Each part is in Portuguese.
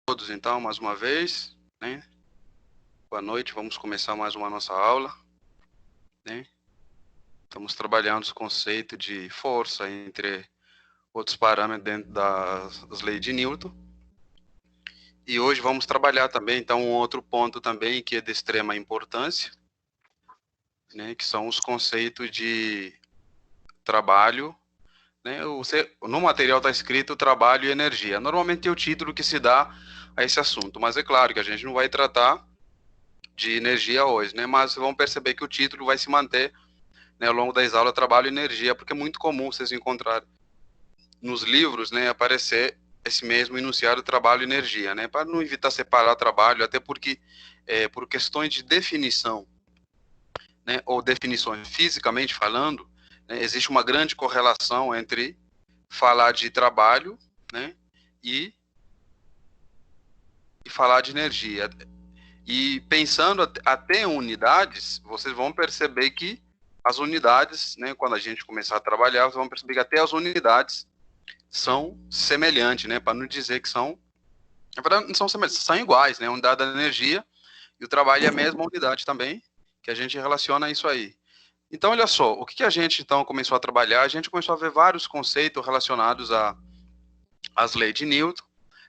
Todos, então, mais uma vez, né? Boa noite, vamos começar mais uma nossa aula, né? Estamos trabalhando os conceitos de força, entre outros parâmetros dentro das leis de Newton. E hoje vamos trabalhar também, então, um outro ponto também que é de extrema importância, né? Que são os conceitos de trabalho, né? No material está escrito trabalho e energia. Normalmente é o título que se dá a esse assunto, mas é claro que a gente não vai tratar de energia hoje, né? Mas vão perceber que o título vai se manter, né, ao longo das aulas, trabalho e energia, porque é muito comum vocês encontrarem nos livros, né, aparecer esse mesmo enunciado trabalho e energia, né? Para não evitar separar trabalho, até porque por questões de definição, né, ou definições fisicamente falando, né, existe uma grande correlação entre falar de trabalho, né, e falar de energia. E pensando até em unidades, vocês vão perceber que as unidades, né, quando a gente começar a trabalhar, vocês vão perceber que até as unidades são semelhantes, né, para não dizer que são, na verdade, não são semelhantes, são iguais, né, a unidade da energia e o trabalho é a mesma unidade também, que a gente relaciona isso aí. Então, olha só, o que a gente, então, começou a trabalhar? A gente começou a ver vários conceitos relacionados às leis de Newton,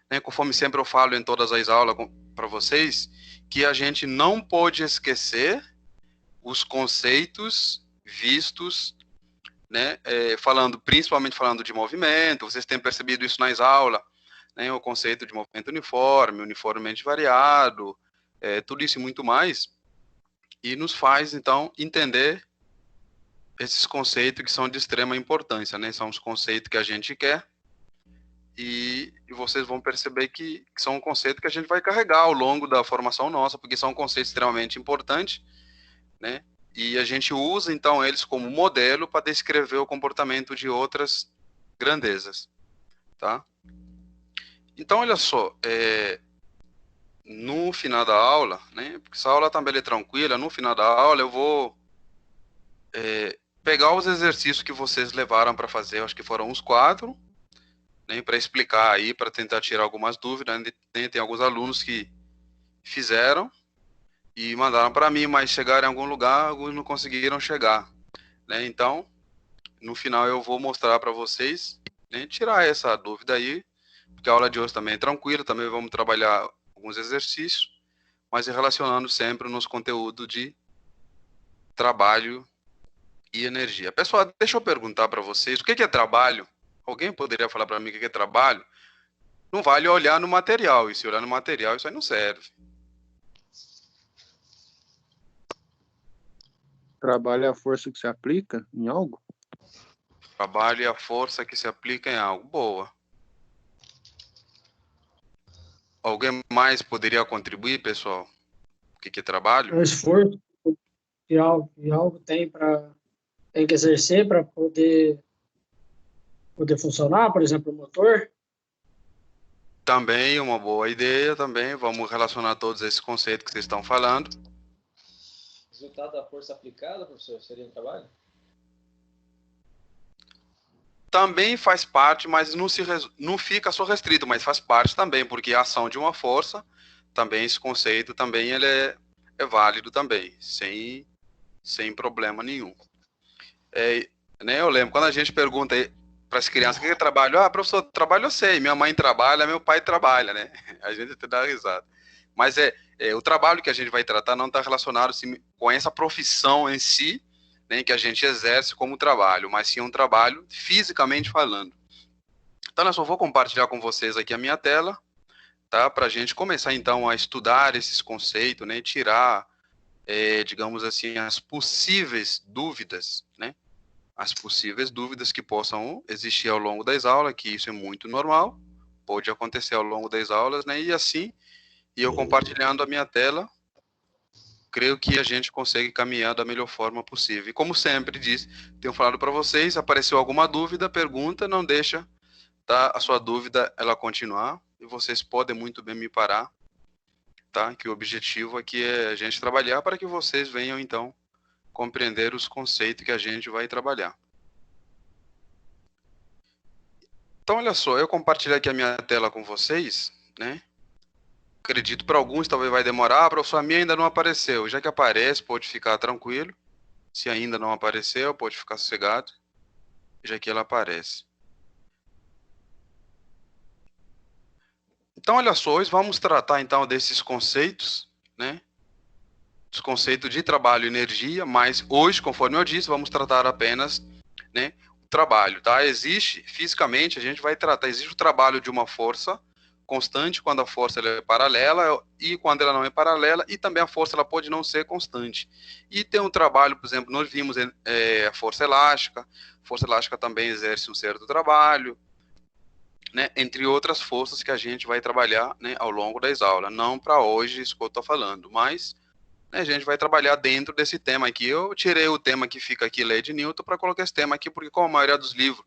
né, conforme sempre eu falo em todas as aulas para vocês, que a gente não pode esquecer os conceitos vistos, né, principalmente falando de movimento, vocês têm percebido isso nas aulas, né, o conceito de movimento uniforme, uniformemente variado, tudo isso e muito mais, e nos faz, então, entender esses conceitos que são de extrema importância, né, são os conceitos que a gente quer, e vocês vão perceber que são um conceito que a gente vai carregar ao longo da formação nossa, porque são conceitos extremamente importantes, né? E a gente usa, então, eles como modelo para descrever o comportamento de outras grandezas, tá? Então, olha só, no final da aula, né? Porque essa aula também é tranquila, no final da aula eu vou pegar os exercícios que vocês levaram para fazer, acho que foram uns 4, né? Para explicar aí, para tentar tirar algumas dúvidas, né? Tem alguns alunos que fizeram e mandaram para mim, mas chegaram em algum lugar, alguns não conseguiram chegar, né? Então, no final eu vou mostrar para vocês, né, tirar essa dúvida aí, porque a aula de hoje também é tranquila, também vamos trabalhar alguns exercícios, mas relacionando sempre nos conteúdos de trabalho e energia. Pessoal, deixa eu perguntar para vocês, o que é trabalho? Alguém poderia falar para mim o que é trabalho? Não vale olhar no material, e se olhar no material, isso aí não serve. Trabalho é a força que se aplica em algo? Trabalho é a força que se aplica em algo. Boa. Alguém mais poderia contribuir, pessoal? O que é trabalho? É um esforço que algo tem que exercer para poder funcionar, por exemplo, o motor. Também uma boa ideia, também. Vamos relacionar todos esses conceitos que vocês estão falando. Resultado da força aplicada, professor, seria um trabalho? Também faz parte, mas não fica só restrito, mas faz parte também, porque a ação de uma força, também esse conceito, também ele é válido também, sem problema nenhum. Né, eu lembro, quando a gente pergunta para as crianças o que é trabalho, professor, trabalho eu sei, minha mãe trabalha, meu pai trabalha, né? A gente até dá risada. Mas o trabalho que a gente vai tratar não está relacionado assim, com essa profissão em si, né, que a gente exerce como trabalho, mas sim um trabalho fisicamente falando. Então, eu só vou compartilhar com vocês aqui a minha tela, tá? Para a gente começar, então, a estudar esses conceitos, né? Tirar, digamos assim, as possíveis dúvidas, né? As possíveis dúvidas que possam existir ao longo das aulas, que isso é muito normal, pode acontecer ao longo das aulas, né? E assim, eu compartilhando a minha tela, creio que a gente consegue caminhar da melhor forma possível. E como sempre tenho falado para vocês, apareceu alguma dúvida, pergunta, não deixa, tá, a sua dúvida ela continuar, e vocês podem muito bem me parar, tá? Que o objetivo aqui é a gente trabalhar para que vocês venham, então, compreender os conceitos que a gente vai trabalhar. Então, olha só, eu compartilhei aqui a minha tela com vocês, né? acredito para alguns talvez vai demorar, para mim ainda não apareceu. Já que aparece, pode ficar tranquilo. Se ainda não apareceu, pode ficar sossegado, já que ela aparece. Então, olha só, hoje vamos tratar então desses conceitos, né? Os conceitos de trabalho e energia, mas hoje, conforme eu disse, vamos tratar apenas, né, o trabalho, tá? Existe, fisicamente, a gente vai tratar, existe o trabalho de uma força constante, quando a força ela é paralela, e quando ela não é paralela, e também a força ela pode não ser constante. E tem um trabalho, por exemplo, nós vimos a força elástica também exerce um certo trabalho, né, entre outras forças que a gente vai trabalhar, né, ao longo das aulas. Não para hoje, isso que eu estou falando, mas, né, a gente vai trabalhar dentro desse tema aqui. Eu tirei o tema que fica aqui, lei de Newton, para colocar esse tema aqui, porque como a maioria dos livros,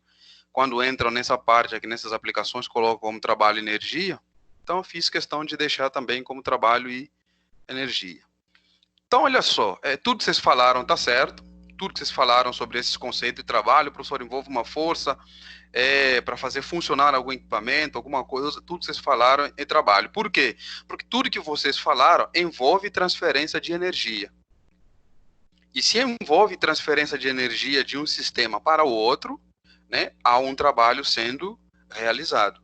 quando entram nessa parte aqui, nessas aplicações, colocam como trabalho e energia, então eu fiz questão de deixar também como trabalho e energia. Então, olha só, tudo que vocês falaram está certo, tudo que vocês falaram sobre esses conceitos de trabalho, o professor envolve uma força, para fazer funcionar algum equipamento, alguma coisa, tudo que vocês falaram é trabalho. Por quê? Porque tudo que vocês falaram envolve transferência de energia. E se envolve transferência de energia de um sistema para o outro, né, há um trabalho sendo realizado.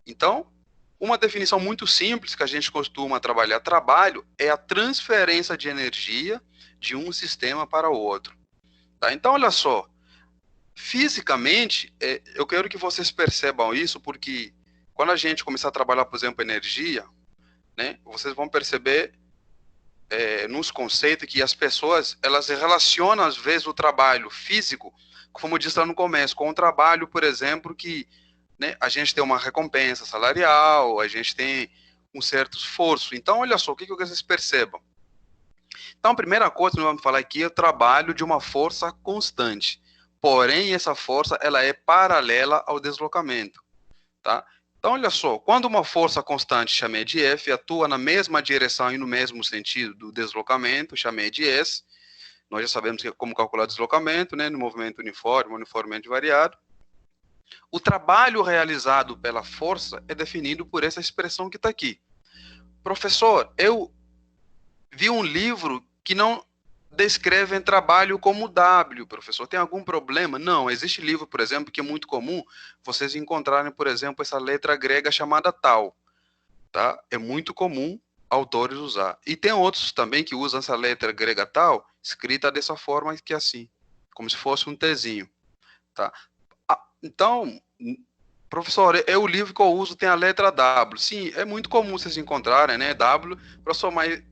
Então, uma definição muito simples que a gente costuma trabalhar, trabalho é a transferência de energia de um sistema para o outro. Tá? Então, olha só, fisicamente, eu quero que vocês percebam isso, porque quando a gente começar a trabalhar, por exemplo, energia, né, vocês vão perceber nos conceitos que as pessoas, elas relacionam, às vezes, o trabalho físico, como eu disse lá no começo, com o trabalho, por exemplo, que, né, a gente tem uma recompensa salarial, a gente tem um certo esforço. Então, olha só, o que eu quero que vocês percebam. Então, a primeira coisa que nós vamos falar aqui é o trabalho de uma força constante. Porém, essa força ela é paralela ao deslocamento. Tá? Então, olha só, quando uma força constante, chamei de F, atua na mesma direção e no mesmo sentido do deslocamento, chamei de S, nós já sabemos como calcular o deslocamento, né, no movimento uniforme, uniformemente variado. O trabalho realizado pela força é definido por essa expressão que está aqui. Professor, eu vi um livro que não descreve trabalho como W, professor. Tem algum problema? Não, existe livro, por exemplo, que é muito comum vocês encontrarem, por exemplo, essa letra grega chamada tal. Tá? É muito comum autores usar. E tem outros também que usam essa letra grega tal, escrita dessa forma que é assim, como se fosse um Tzinho. Tá? Então, professor, o livro que eu uso tem a letra W. Sim, é muito comum vocês encontrarem, né? W, professor, mas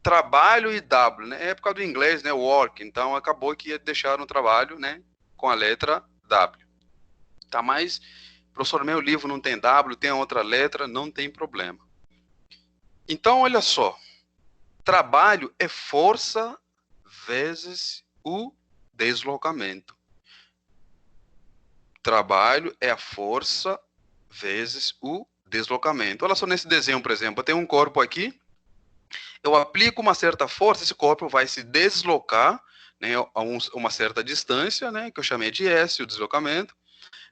trabalho e W, né? É por causa do inglês, né? Work. Então, acabou que deixaram o trabalho, né? Com a letra W. Tá? Mas, professor, meu livro não tem W, tem outra letra, não tem problema. Então, olha só. Trabalho é força vezes o deslocamento. Trabalho é a força vezes o deslocamento. Olha só nesse desenho, por exemplo, eu tenho um corpo aqui, eu aplico uma certa força, esse corpo vai se deslocar, né, a uma certa distância, né, que eu chamei de S, o deslocamento,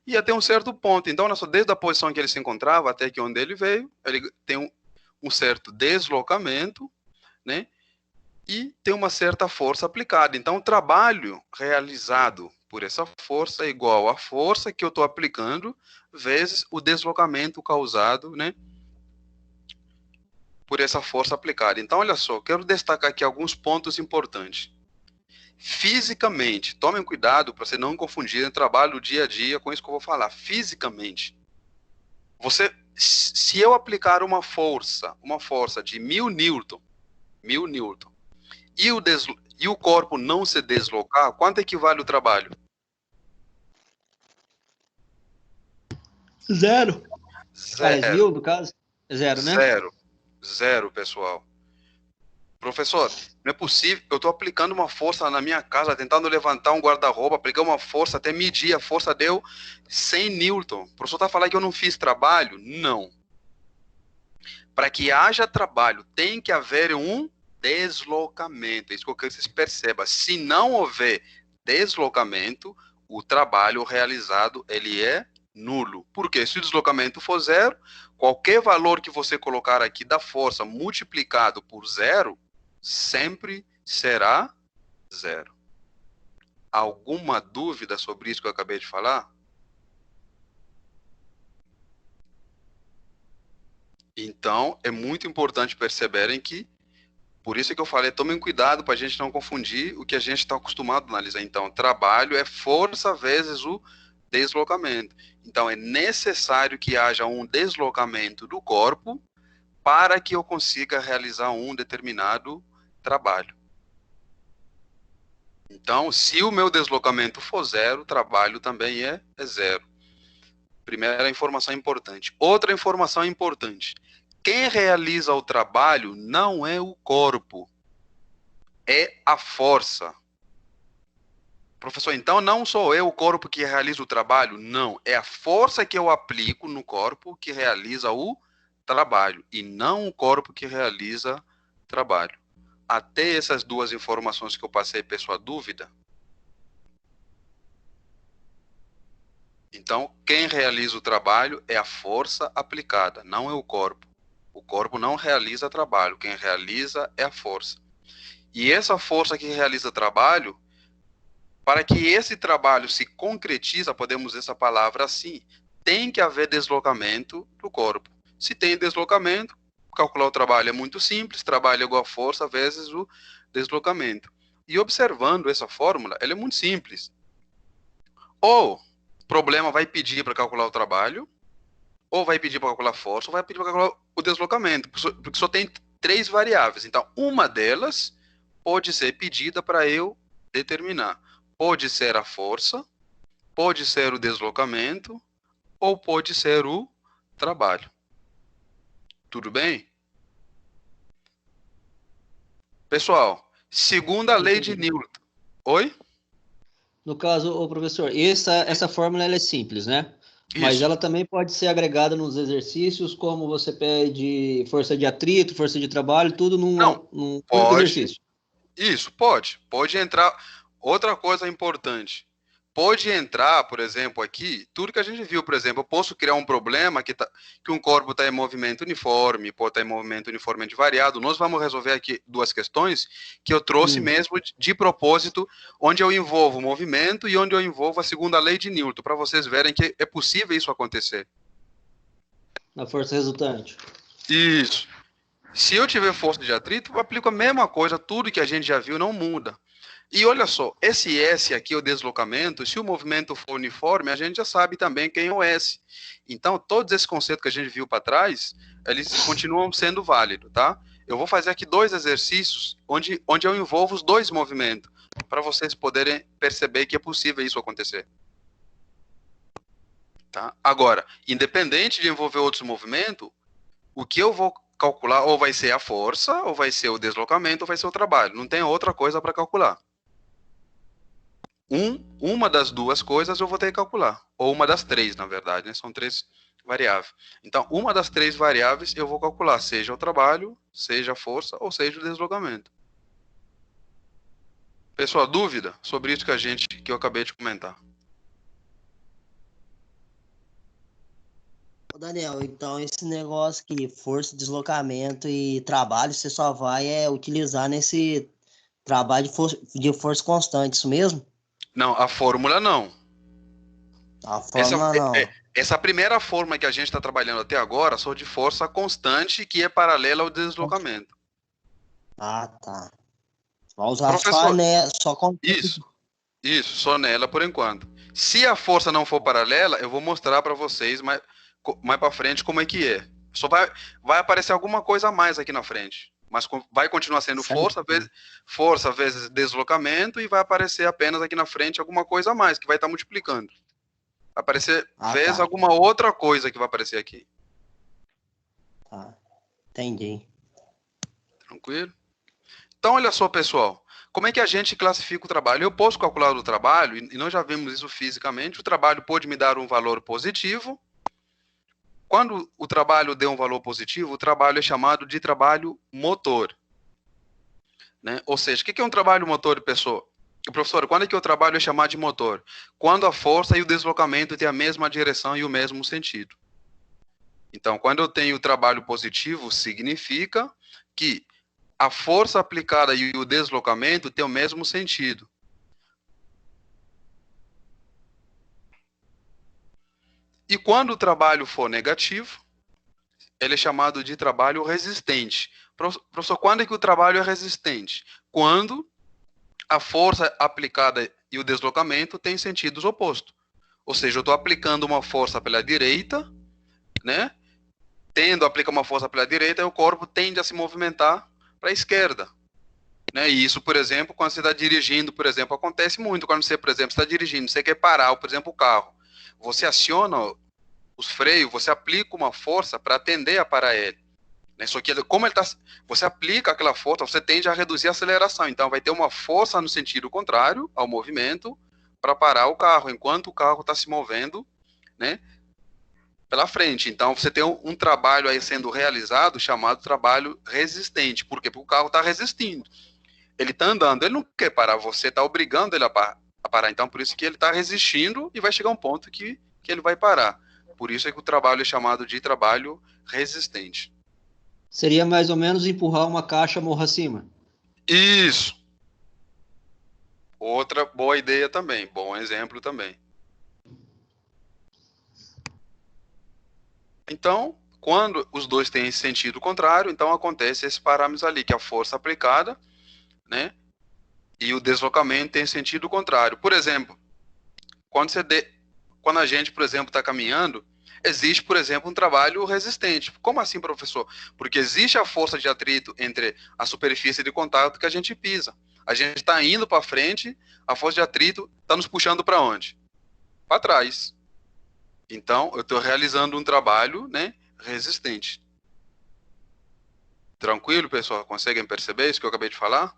e até um certo ponto. Então, olha só, desde a posição que ele se encontrava até aqui onde ele veio, ele tem um certo deslocamento, né, e tem uma certa força aplicada. Então, o trabalho realizado por essa força é igual à força que eu estou aplicando vezes o deslocamento causado, né, por essa força aplicada. Então, olha só, quero destacar aqui alguns pontos importantes. Fisicamente, tomem cuidado para você não confundir o trabalho do dia a dia com isso que eu vou falar. Fisicamente, se eu aplicar uma força de 1000 newton, e o corpo não se deslocar, quanto equivale o trabalho? Zero. Zero. 10.000, no caso? Zero, né? Zero, pessoal. Professor, não é possível, eu estou aplicando uma força na minha casa, tentando levantar um guarda-roupa, apliquei uma força, até medir, a força deu 100 newton. O professor está falando que eu não fiz trabalho? Não. Para que haja trabalho, tem que haver um deslocamento. É isso que eu quero que vocês percebam. Se não houver deslocamento, o trabalho realizado, ele é nulo. Porque se o deslocamento for zero, qualquer valor que você colocar aqui da força multiplicado por zero, sempre será zero. Alguma dúvida sobre isso que eu acabei de falar? Então, é muito importante perceberem que, por isso que eu falei, tomem cuidado para a gente não confundir o que a gente está acostumado a analisar. Então, trabalho é força vezes o deslocamento. Então, é necessário que haja um deslocamento do corpo para que eu consiga realizar um determinado trabalho. Então, se o meu deslocamento for zero, o trabalho também é zero. Primeira informação importante. Outra informação importante. Quem realiza o trabalho não é o corpo, é a força. Professor, então não sou eu o corpo que realiza o trabalho? Não, é a força que eu aplico no corpo que realiza o trabalho, e não o corpo que realiza o trabalho. Até essas duas informações que eu passei, pessoal, dúvida? Então, quem realiza o trabalho é a força aplicada, não é o corpo. O corpo não realiza trabalho, quem realiza é a força. E essa força que realiza trabalho, para que esse trabalho se concretiza, podemos usar essa palavra assim, tem que haver deslocamento do corpo. Se tem deslocamento, calcular o trabalho é muito simples, trabalho é igual a força vezes o deslocamento. E observando essa fórmula, ela é muito simples. Ou o problema vai pedir para calcular o trabalho, ou vai pedir para calcular a força, ou vai pedir para calcular o deslocamento, porque só tem 3 variáveis. Então, uma delas pode ser pedida para eu determinar. Pode ser a força, pode ser o deslocamento, ou pode ser o trabalho. Tudo bem? Pessoal, segunda lei de Newton. Oi? No caso, ô professor, essa fórmula ela é simples, né? Mas Isso. ela também pode ser agregada nos exercícios, como você pede força de atrito, força de trabalho, tudo num único Pode. exercício. Isso, pode. Pode entrar. Outra coisa importante. Pode entrar, por exemplo, aqui, tudo que a gente viu, por exemplo, eu posso criar um problema que um corpo está em movimento uniforme, pode estar em movimento uniformemente variado. Nós vamos resolver aqui 2 questões que eu trouxe mesmo de propósito, onde eu envolvo o movimento e onde eu envolvo a segunda lei de Newton, para vocês verem que é possível isso acontecer. Na força resultante. Isso. Se eu tiver força de atrito, eu aplico a mesma coisa, tudo que a gente já viu não muda. E olha só, esse S aqui, o deslocamento, se o movimento for uniforme, a gente já sabe também quem é o S. Então, todos esses conceitos que a gente viu para trás, eles continuam sendo válidos, tá? Eu vou fazer aqui 2 exercícios onde eu envolvo os 2 movimentos, para vocês poderem perceber que é possível isso acontecer. Tá? Agora, independente de envolver outros movimentos, o que eu vou calcular ou vai ser a força, ou vai ser o deslocamento, ou vai ser o trabalho. Não tem outra coisa para calcular. Uma das 2 coisas eu vou ter que calcular. Ou uma das 3, na verdade, né? São 3 variáveis. Então, uma das 3 variáveis eu vou calcular, seja o trabalho, seja a força, ou seja o deslocamento. Pessoal, dúvida sobre isso que eu acabei de comentar? Daniel, então esse negócio que força, deslocamento e trabalho, você só vai utilizar nesse trabalho de força constante, isso mesmo? Não, a fórmula não. A fórmula não. Essa primeira fórmula que a gente está trabalhando até agora só de força constante, que é paralela ao deslocamento. Ah, tá. Vai usar só, né, só com... Isso, só nela por enquanto. Se a força não for paralela, eu vou mostrar para vocês mais para frente como é que é. Só vai aparecer alguma coisa a mais aqui na frente. Mas vai continuar sendo força vezes deslocamento, e vai aparecer apenas aqui na frente alguma coisa a mais, que vai estar multiplicando. Vai aparecer vezes alguma outra coisa que vai aparecer aqui. Tá, entendi. Tranquilo? Então, olha só, pessoal. Como é que a gente classifica o trabalho? Eu posso calcular o trabalho, e nós já vimos isso fisicamente. O trabalho pode me dar um valor positivo. Quando o trabalho der um valor positivo, o trabalho é chamado de trabalho motor. Né? Ou seja, o que é um trabalho motor, pessoal? Professor, quando é que o trabalho é chamado de motor? Quando a força e o deslocamento têm a mesma direção e o mesmo sentido. Então, quando eu tenho o trabalho positivo, significa que a força aplicada e o deslocamento têm o mesmo sentido. E quando o trabalho for negativo, ele é chamado de trabalho resistente. Professor, quando é que o trabalho é resistente? Quando a força aplicada e o deslocamento têm sentidos opostos. Ou seja, eu estou aplicando uma força pela direita, né? Tendo a aplicar uma força pela direita, o corpo tende a se movimentar para a esquerda. Né? E isso, por exemplo, quando você está dirigindo, por exemplo, acontece muito. Quando você, por exemplo, está dirigindo, você quer parar, por exemplo, o carro. Você aciona os freios, você aplica uma força para atender a parar ele. Né? Só que como ele tá, você aplica aquela força, você tende a reduzir a aceleração. Então vai ter uma força no sentido contrário ao movimento para parar o carro, enquanto o carro está se movendo, né, pela frente. Então você tem um trabalho aí sendo realizado chamado trabalho resistente. Por quê? Porque o carro está resistindo. Ele está andando, ele não quer parar, você está obrigando ele a parar. Então por isso que ele está resistindo e vai chegar um ponto que ele vai parar. Por isso é que o trabalho é chamado de trabalho resistente. Seria mais ou menos empurrar uma caixa morro acima. Isso. Outra boa ideia também, bom exemplo também. Então, quando os dois têm sentido contrário, então acontece esse parâmetro ali, que é a força aplicada, né, e o deslocamento tem sentido contrário. Por exemplo, quando a gente, por exemplo, está caminhando, existe, por exemplo, um trabalho resistente. Como assim, professor? Porque existe a força de atrito entre a superfície de contato que a gente pisa. A gente está indo para frente, a força de atrito está nos puxando para onde? Para trás. Então, eu estou realizando um trabalho, né, resistente. Tranquilo, pessoal? Conseguem perceber isso que eu acabei de falar?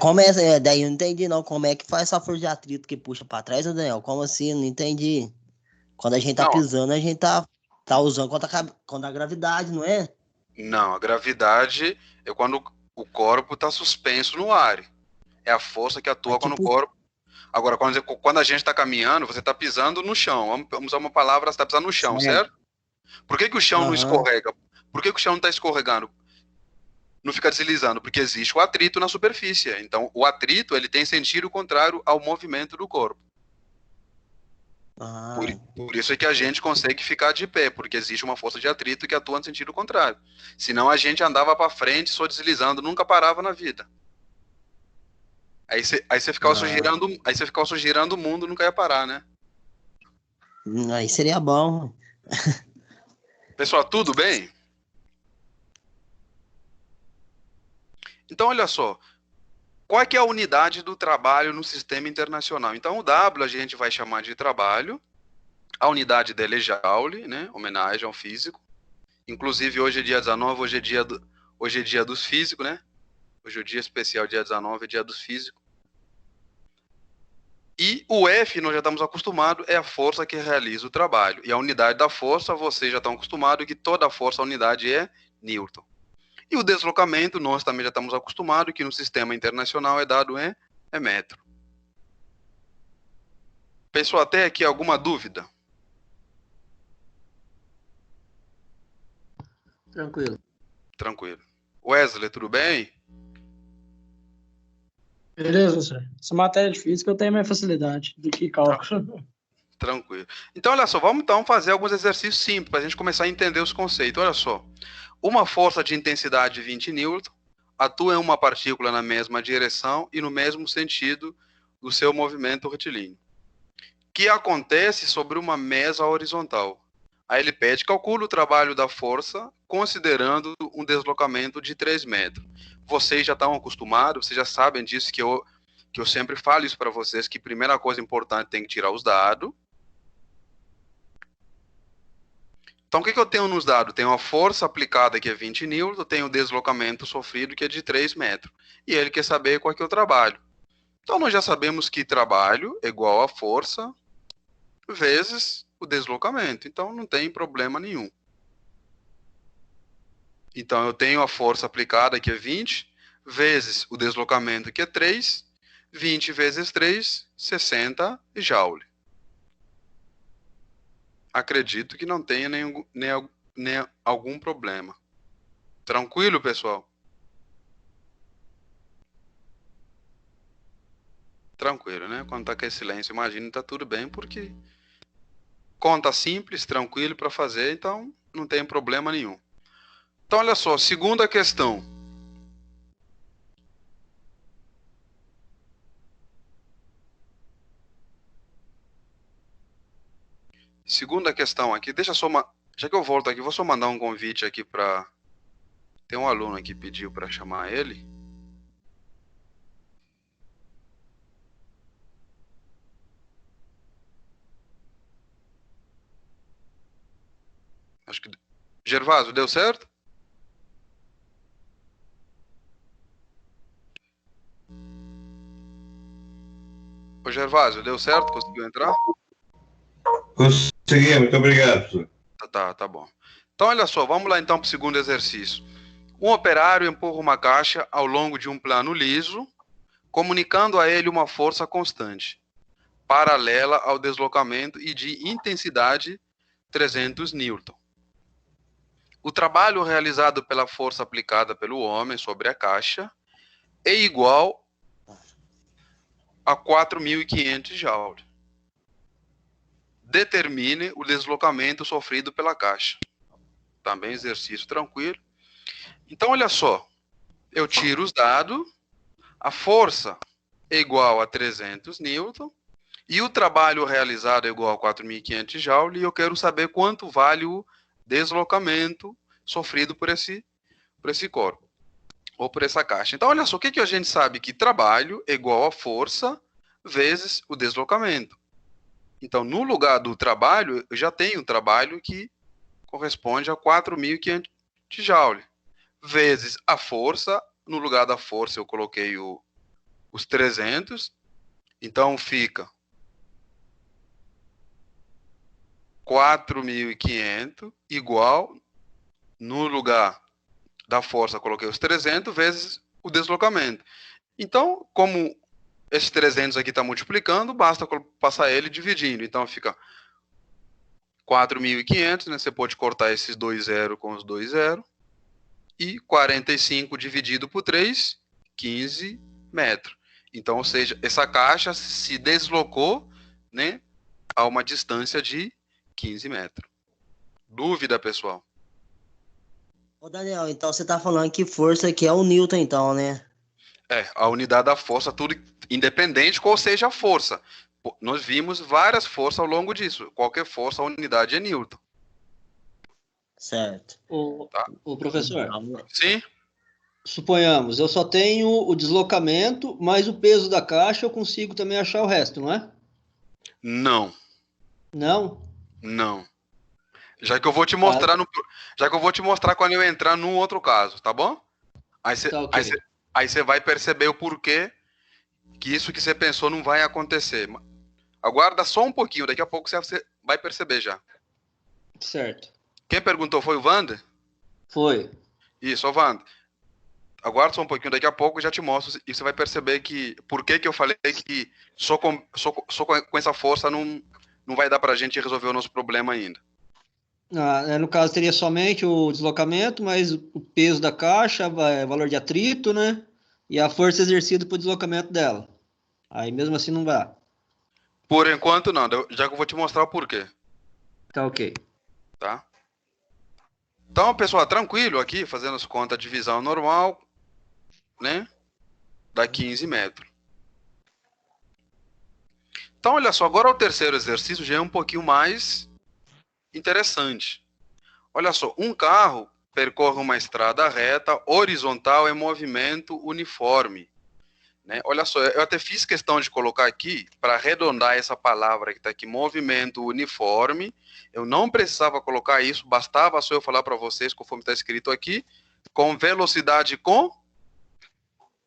Como é, daí eu não entendi não, como é que faz essa força de atrito que puxa para trás, Daniel? Como assim? Eu não entendi. Quando a gente tá pisando, a gente tá usando contra a gravidade, não é? Não, a gravidade é quando o corpo está suspenso no ar. É a força que atua quando o corpo... Agora, quando a gente está caminhando, você está pisando no chão. Vamos usar uma palavra, você está pisando no chão, certo? Por que o chão não escorrega? Por que o chão não está escorregando? Não fica deslizando? Porque existe o atrito na superfície. Então, o atrito ele tem sentido contrário ao movimento do corpo. Por isso é que a gente consegue ficar de pé, porque existe uma força de atrito que atua no sentido contrário. Senão a gente andava para frente só deslizando, nunca parava na vida. Aí você ficava só girando o mundo, nunca ia parar, né? Aí seria bom. Pessoal, tudo bem? Então, olha só. Qual é que é a unidade do trabalho no sistema internacional? Então, o W a gente vai chamar de trabalho. A unidade dele é Joule, né? Homenagem ao físico. Inclusive, hoje é dia 19, hoje é dia dos físicos, né? Hoje é o dia especial, dia 19, é dia dos físicos. E o F, nós já estamos acostumados, é a força que realiza o trabalho. E a unidade da força, vocês já estão acostumados que toda força, a unidade é Newton. E o deslocamento, nós também já estamos acostumados que no sistema internacional é dado em metro. Pessoal, até aqui alguma dúvida? Tranquilo. Tranquilo. Wesley, tudo bem? Beleza, professor. Essa matéria de física eu tenho mais facilidade do que cálculo. Tranquilo. Então, olha só, vamos então fazer alguns exercícios simples para a gente começar a entender os conceitos. Olha só. Uma força de intensidade de 20 newton atua em uma partícula na mesma direção e no mesmo sentido do seu movimento retilíneo, que acontece sobre uma mesa horizontal. Aí ele pede, calcula o trabalho da força considerando um deslocamento de 3 metros. Vocês já estão acostumados, vocês já sabem disso, que eu sempre falo isso para vocês, que primeira coisa importante tem que tirar os dados. Então, o que eu tenho nos dados? Tenho a força aplicada, que é 20 newton, tenho o deslocamento sofrido, que é de 3 metros. E ele quer saber qual que é o trabalho. Então, nós já sabemos que trabalho é igual a força vezes o deslocamento. Então, não tem problema nenhum. Então, eu tenho a força aplicada, que é 20, vezes o deslocamento, que é 3, 20 vezes 3, 60 joule. Acredito que não tenha nem algum problema. Tranquilo, pessoal? Tranquilo, né? Quando tá com esse silêncio, imagina que tá tudo bem, porque conta simples, tranquilo para fazer, então não tem problema nenhum. Então, olha só, segunda questão. Segunda questão aqui, deixa só já que eu volto aqui, vou só mandar um convite aqui para... Tem um aluno aqui que pediu para chamar ele. Acho que... Gervásio, deu certo? Ô Gervásio, deu certo? Conseguiu entrar? Consegui, muito obrigado, professor. Tá bom. Então, olha só, vamos lá então para o segundo exercício. Um operário empurra uma caixa ao longo de um plano liso, comunicando a ele uma força constante, paralela ao deslocamento e de intensidade 300 newton. O trabalho realizado pela força aplicada pelo homem sobre a caixa é igual a 4.500 joules. Determine o deslocamento sofrido pela caixa. Também exercício tranquilo. Então, olha só. Eu tiro os dados. A força é igual a 300 newton. E o trabalho realizado é igual a 4.500 joules. E eu quero saber quanto vale o deslocamento sofrido por esse corpo. Ou por essa caixa. Então, olha só. O que a gente sabe? Que trabalho é igual a força vezes o deslocamento. Então, no lugar do trabalho, eu já tenho um trabalho que corresponde a 4.500 joules. Vezes a força, no lugar da força eu coloquei os 300. Então, fica 4.500 igual, no lugar da força eu coloquei os 300 vezes o deslocamento. Então, como esse 300 aqui está multiplicando, basta passar ele dividindo. Então, fica 4.500, né? Você pode cortar esses 2 zeros com os 2 zeros. E 45 dividido por 3, 15 metros. Então, ou seja, essa caixa se deslocou, né, a uma distância de 15 metros. Dúvida, pessoal? Ô, Daniel, então você tá falando que força aqui é o Newton, então, né? A unidade da força, tudo independente qual seja a força. Nós vimos várias forças ao longo disso. Qualquer força, a unidade é Newton. Certo. O professor, Sim? suponhamos, eu só tenho o deslocamento, mas o peso da caixa eu consigo também achar o resto, não é? Não. Não? Não. Já que eu vou te mostrar quando eu entrar num outro caso, tá bom? Aí você Tá, ok. aí você vai perceber o porquê que isso que você pensou não vai acontecer. Aguarda só um pouquinho, daqui a pouco você vai perceber já. Certo. Quem perguntou foi o Wander? Foi. Isso, Wander. Aguarda só um pouquinho, daqui a pouco eu já te mostro e você vai perceber que por que eu falei que só com essa força não vai dar pra gente resolver o nosso problema ainda. No caso, teria somente o deslocamento, mas o peso da caixa, valor de atrito, né? E a força exercida para o deslocamento dela. Aí mesmo assim não dá. Por enquanto não, já que eu vou te mostrar o porquê, Tá ok. tá? Então, pessoal, tranquilo aqui, fazendo as contas, divisão normal, né? Dá 15 metros. Então, olha só, agora o terceiro exercício já é um pouquinho mais interessante. Olha só, um carro percorre uma estrada reta, horizontal, em movimento uniforme. Né? Olha só, eu até fiz questão de colocar aqui, para arredondar essa palavra que está aqui, movimento uniforme. Eu não precisava colocar isso, bastava só eu falar para vocês, conforme está escrito aqui, com velocidade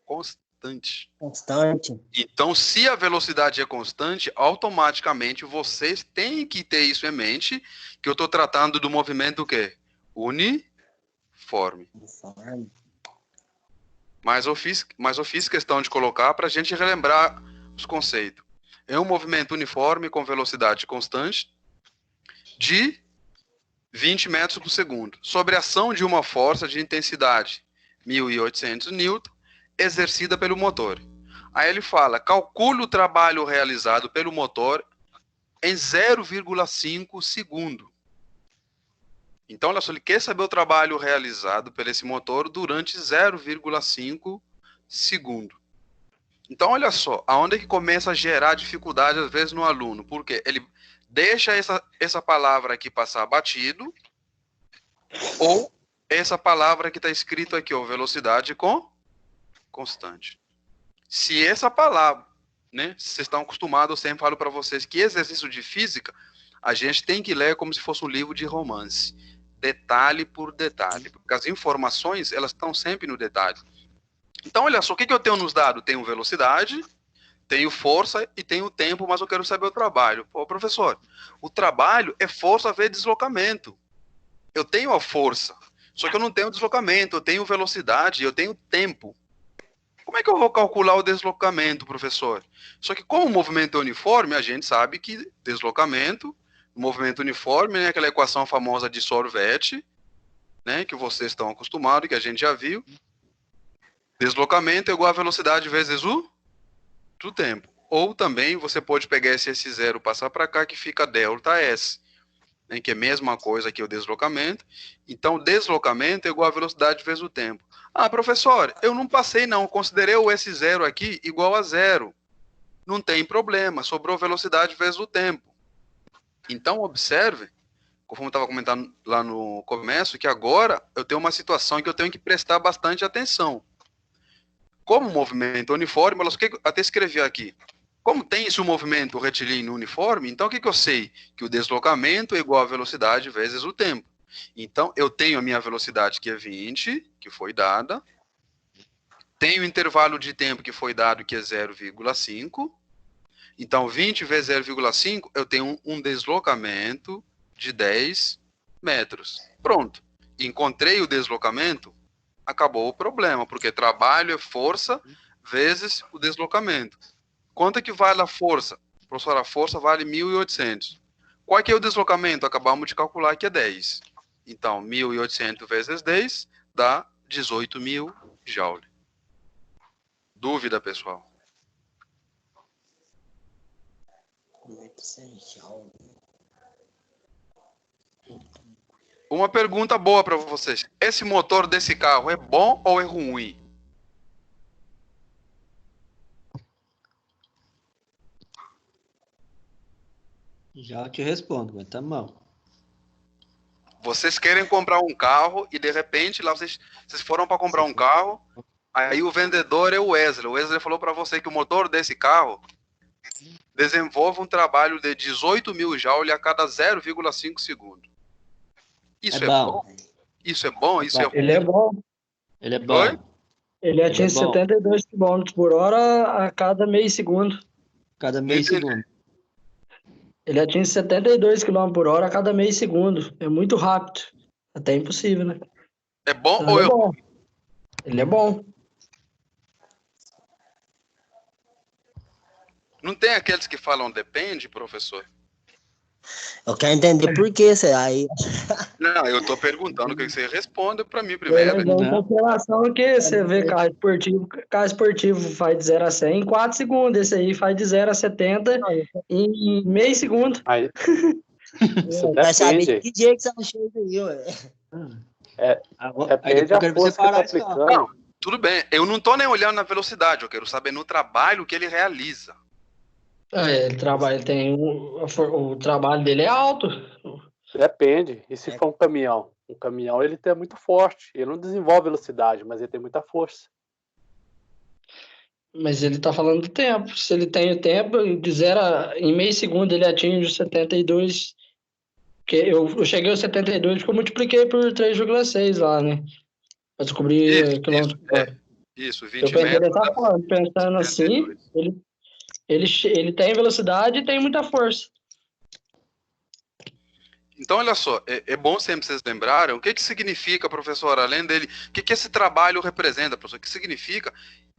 constante. Constante. Então, se a velocidade é constante, automaticamente vocês têm que ter isso em mente, que eu estou tratando do movimento o quê? Uniforme. uniforme. Mas eu fiz questão de colocar para a gente relembrar os conceitos. É um movimento uniforme com velocidade constante de 20 metros por segundo, sobre a ação de uma força de intensidade 1.800 N, exercida pelo motor. Aí ele fala, calcule o trabalho realizado pelo motor em 0,5 segundo. Então, olha só, ele quer saber o trabalho realizado por esse motor durante 0,5 segundo. Então, olha só, aonde é que começa a gerar dificuldade, às vezes, no aluno? Porque ele deixa essa palavra aqui passar batido, ou essa palavra que está escrito aqui, ó, velocidade constante. Se essa palavra, né, vocês estão acostumados, eu sempre falo para vocês que exercício de física, a gente tem que ler como se fosse um livro de romance, detalhe por detalhe, porque as informações, elas estão sempre no detalhe. Então, olha só, o que eu tenho nos dados? Tenho velocidade, tenho força e tenho tempo, mas eu quero saber o trabalho. Pô, professor, o trabalho é força vezes deslocamento. Eu tenho a força, só que eu não tenho deslocamento, eu tenho velocidade, eu tenho tempo. Como é que eu vou calcular o deslocamento, professor? Só que como o movimento é uniforme, a gente sabe que deslocamento, movimento uniforme, né, aquela equação famosa de Sorvetti, né, que vocês estão acostumados, que a gente já viu. Deslocamento é igual a velocidade vezes o tempo. Ou também você pode pegar esse S0 passar para cá, que fica delta S, né, que é a mesma coisa que o deslocamento. Então, deslocamento é igual a velocidade vezes o tempo. Ah, professor, eu não passei não, considerei o S0 aqui igual a 0. Não tem problema, sobrou velocidade vezes o tempo. Então, observe, conforme eu estava comentando lá no começo, que agora eu tenho uma situação que eu tenho que prestar bastante atenção. Como movimento uniforme, até escrevi aqui, como tem esse movimento retilíneo uniforme, então o que eu sei? Que o deslocamento é igual a velocidade vezes o tempo. Então, eu tenho a minha velocidade, que é 20, que foi dada, tenho o intervalo de tempo que foi dado, que é 0,5, então 20 vezes 0,5, eu tenho um deslocamento de 10 metros. Pronto, encontrei o deslocamento, acabou o problema, porque trabalho é força vezes o deslocamento. Quanto é que vale a força? Professor, a força vale 1.800. Qual é que é o deslocamento? Acabamos de calcular que é 10. Então, 1.800 vezes 10 dá 18.000 joule. Dúvida, pessoal? Uma pergunta boa para vocês. Esse motor desse carro é bom ou é ruim? Já te respondo, mas tá mal. Vocês querem comprar um carro e de repente lá vocês foram para comprar um carro, aí o vendedor é o Wesley. O Wesley falou para você que o motor desse carro desenvolve um trabalho de 18.000 joule a cada 0,5 segundo. Isso é bom? Isso é bom? Isso é ruim? Ele é bom. Ele é bom. Oi? Ele atinge 72 km por hora a cada meio segundo. Cada meio segundo. Ele atinge 72 km por hora a cada meio segundo. É muito rápido. Até impossível, né? É bom Então, ou ele é é bom. ruim? Ele é bom. Não tem aqueles que falam depende, professor? Eu quero entender por que será aí. Não, eu estou perguntando o que você responde para mim Eu primeiro. levou em consideração que você vê carro esportivo faz de 0 a 100 em 4 segundos. Esse aí faz de 0 a 70 em meio segundo. Aí, isso Vai saber depende. que dia que você achou isso aí, ué. Depende da força que você está aplicando. Não, tudo bem. Eu não estou nem olhando na velocidade, eu quero saber no trabalho que ele realiza. Ele trabalha, ele tem o trabalho dele é alto. Depende. E se for um caminhão? Um caminhão, ele é muito forte. Ele não desenvolve velocidade, mas ele tem muita força. Mas ele tá falando do tempo. Se ele tem o tempo, de 0 em meio segundo ele atinge os 72. Que eu cheguei aos 72 porque eu multipliquei por 3,6 lá, né? Pra descobrir quilômetros por hora. Isso, 20 Eu pensei metros. dessa forma, pensando assim, ele tem velocidade e tem muita força. Então, olha só, é bom sempre vocês lembrarem o que significa, professor, além dele, o que esse trabalho representa, professor, o que significa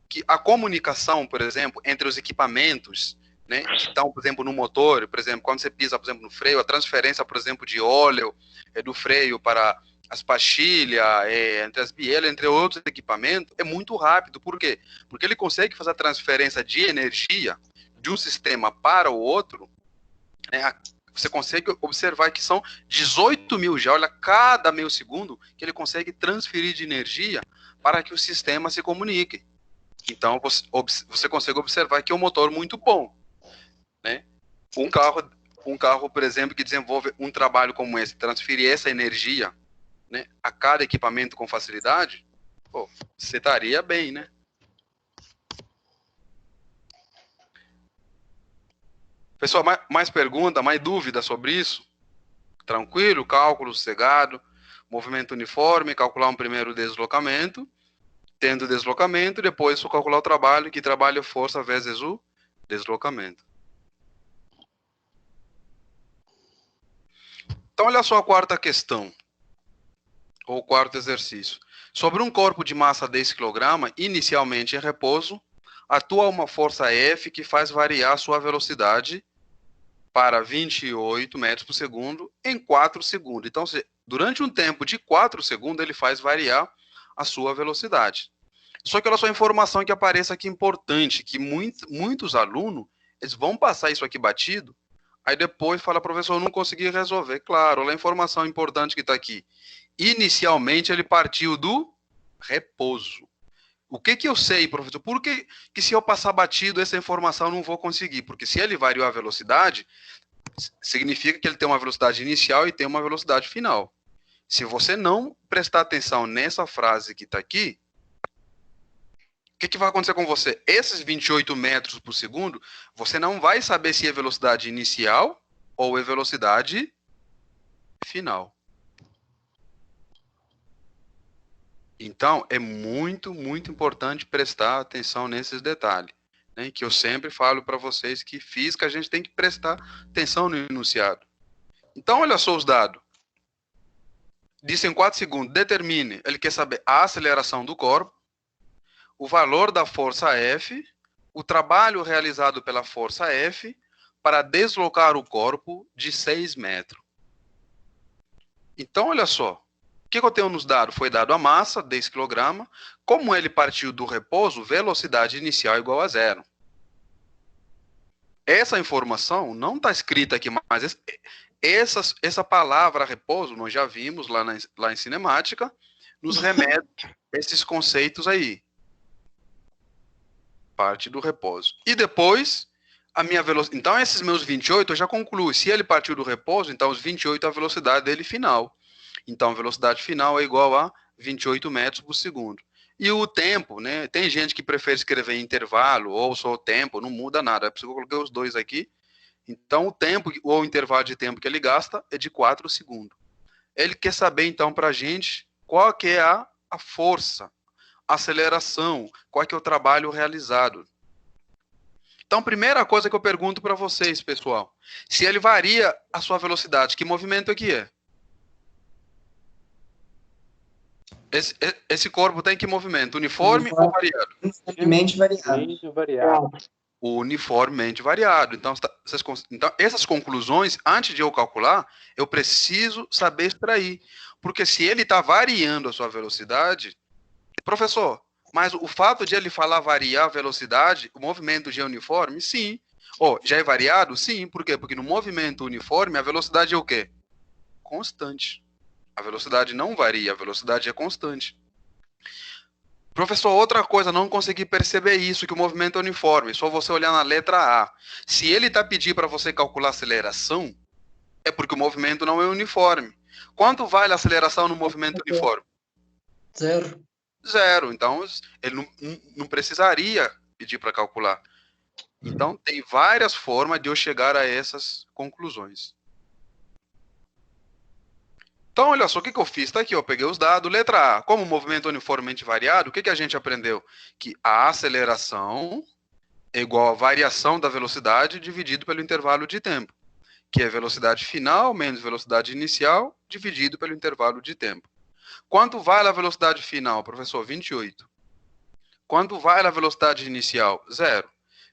que a comunicação, por exemplo, entre os equipamentos, né, que estão, por exemplo, no motor, por exemplo, quando você pisa, por exemplo, no freio, a transferência, por exemplo, de óleo do freio para as pastilhas, entre as bielas, entre outros equipamentos, é muito rápido. Por quê? Porque ele consegue fazer a transferência de energia de um sistema para o outro, né, você consegue observar que são 18 mil joules a cada meio segundo que ele consegue transferir de energia para que o sistema se comunique. Então, você consegue observar que é um motor muito bom, né? Um carro, por exemplo, que desenvolve um trabalho como esse, transferir essa energia, né, a cada equipamento com facilidade, pô, você estaria bem, né? Pessoal, mais pergunta, mais dúvida sobre isso? Tranquilo, cálculo sossegado, movimento uniforme, calcular um primeiro deslocamento, tendo deslocamento, depois vou calcular o trabalho, que trabalho é força vezes o deslocamento. Então, olha só a quarta questão, ou o quarto exercício. Sobre um corpo de massa 10 kg, inicialmente em repouso, atua uma força F que faz variar sua velocidade para 28 metros por segundo em 4 segundos. Então, durante um tempo de 4 segundos, ele faz variar a sua velocidade. Só que olha só a informação que aparece aqui importante, que muitos alunos, eles vão passar isso aqui batido, aí depois fala, professor, eu não consegui resolver. Claro, olha a informação importante que está aqui. Inicialmente, ele partiu do repouso. O que eu sei, professor? Por que se eu passar batido, essa informação eu não vou conseguir? Porque se ele variou a velocidade, significa que ele tem uma velocidade inicial e tem uma velocidade final. Se você não prestar atenção nessa frase que está aqui, o que vai acontecer com você? Esses 28 metros por segundo, você não vai saber se é velocidade inicial ou é velocidade final. Então, é muito, muito importante prestar atenção nesses detalhes, né? Que eu sempre falo para vocês que física a gente tem que prestar atenção no enunciado. Então, olha só os dados. Disse em 4 segundos, determine, ele quer saber a aceleração do corpo, o valor da força F, o trabalho realizado pela força F para deslocar o corpo de 6 metros. Então, olha só. O que eu tenho nos dados? Foi dado a massa, 10 kg. Como ele partiu do repouso, velocidade inicial igual a 0. Essa informação não está escrita aqui, mas essa palavra repouso, nós já vimos lá em cinemática, nos remete a esses conceitos aí. Parte do repouso. E depois, a minha velocidade. Então, esses meus 28, eu já concluo. Se ele partiu do repouso, então os 28 é a velocidade dele final. Então, a velocidade final é igual a 28 metros por segundo. E o tempo, né? Tem gente que prefere escrever em intervalo ou só o tempo, não muda nada. É por isso que eu coloquei os dois aqui. Então, o tempo, ou o intervalo de tempo que ele gasta é de 4 segundos. Ele quer saber, então, para a gente, qual que é a força, a aceleração, qual que é o trabalho realizado. Então, primeira coisa que eu pergunto para vocês, pessoal, se ele varia a sua velocidade, que movimento é que é? Esse corpo tem que movimento? Uniforme ou variado? Uniformemente variado. Uniformemente variado. Então, essas conclusões, antes de eu calcular, eu preciso saber extrair. Porque se ele está variando a sua velocidade, professor, mas o fato de ele falar variar a velocidade, o movimento já é uniforme? Sim. Já é variado? Sim. Por quê? Porque no movimento uniforme, a velocidade é o quê? Constante. A velocidade não varia, a velocidade é constante. Professor, outra coisa, não consegui perceber isso, que o movimento é uniforme. Só você olhar na letra A. Se ele está pedindo para você calcular a aceleração, é porque o movimento não é uniforme. Quanto vale a aceleração no movimento uniforme? 0. 0. Então, ele não precisaria pedir para calcular. Então, tem várias formas de eu chegar a essas conclusões. Então, olha só, o que eu fiz? Está aqui, eu peguei os dados. Letra A, como movimento uniformemente variado, o que a gente aprendeu? Que a aceleração é igual a variação da velocidade dividido pelo intervalo de tempo. que é velocidade final menos velocidade inicial, dividido pelo intervalo de tempo. Quanto vale a velocidade final, professor? 28. Quanto vale a velocidade inicial? 0.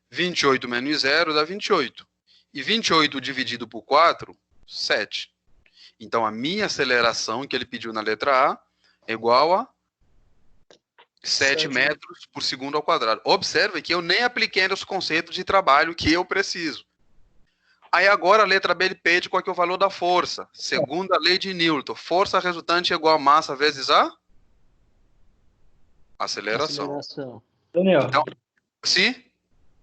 28 menos 0 dá 28. E 28 dividido por 4, 7. Então, a minha aceleração que ele pediu na letra A é igual a 7 metros por segundo ao quadrado. Observe que eu nem apliquei ainda os conceitos de trabalho que eu preciso. Aí agora a letra B ele pede qual que é o valor da força. Segundo a lei de Newton, força resultante é igual a massa vezes a aceleração. Daniel, Então, sim?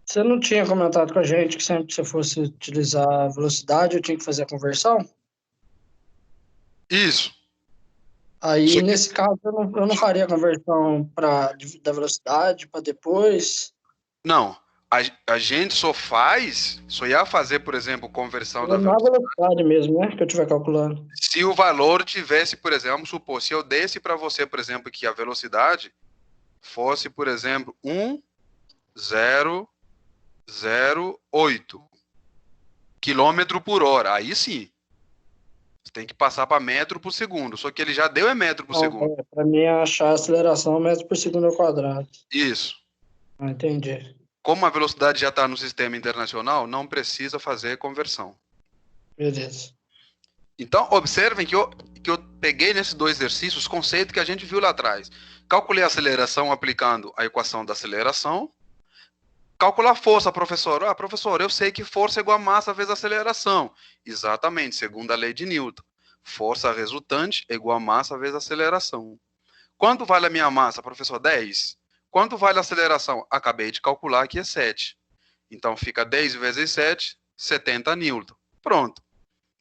você não tinha comentado com a gente que sempre que você fosse utilizar a velocidade, eu tinha que fazer a conversão? Isso. Aí, nesse caso, eu não faria a conversão da velocidade para depois. Não. A gente só ia fazer, por exemplo, conversão da Na velocidade mesmo, né? Que eu estiver calculando. Se o valor tivesse, por exemplo, vamos supor, se eu desse para você, por exemplo, que a velocidade fosse, por exemplo, 1,008 quilômetro por hora, aí sim. Você tem que passar para metro por segundo. Só que ele já deu metro por segundo. Para mim, achar a aceleração metro por segundo ao quadrado. Isso. Entendi. Como a velocidade já está no sistema internacional, não precisa fazer conversão. Beleza. Então, observem que eu peguei nesses dois exercícios os conceitos que a gente viu lá atrás. Calculei a aceleração aplicando a equação da aceleração. Calcular força, professor. Ah, professor, eu sei que força é igual a massa vezes aceleração. Exatamente, segundo a lei de Newton. Força resultante é igual a massa vezes aceleração. Quanto vale a minha massa, professor? 10. Quanto vale a aceleração? Acabei de calcular que é 7. Então, fica 10 vezes 7, 70 newton. Pronto.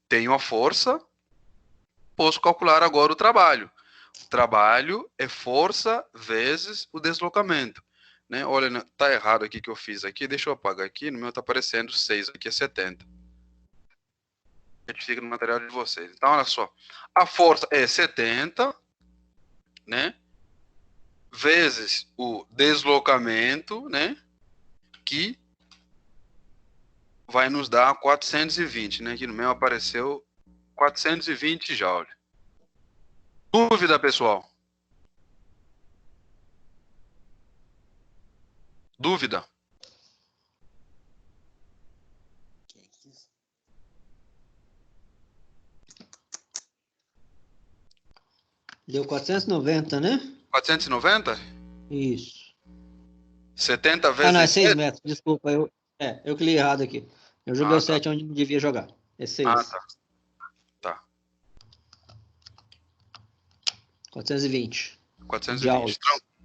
Tenho a força, posso calcular agora o trabalho. O trabalho é força vezes o deslocamento. Né? Olha, está errado aqui que eu fiz aqui. Deixa eu apagar aqui. No meu está aparecendo 6, aqui é 70. Fica no material de vocês. Então, olha só. A força é 70, né? Vezes o deslocamento, né? Que vai nos dar 420, né? Aqui no meu apareceu 420 joules. Dúvida, pessoal? Dúvida? Deu 490, né? 490? Isso. 70 vezes... Ah, não, é 6 metros, desculpa. Eu que li errado aqui. Eu joguei o 7 onde não devia jogar. É 6. Ah, tá. 420. 420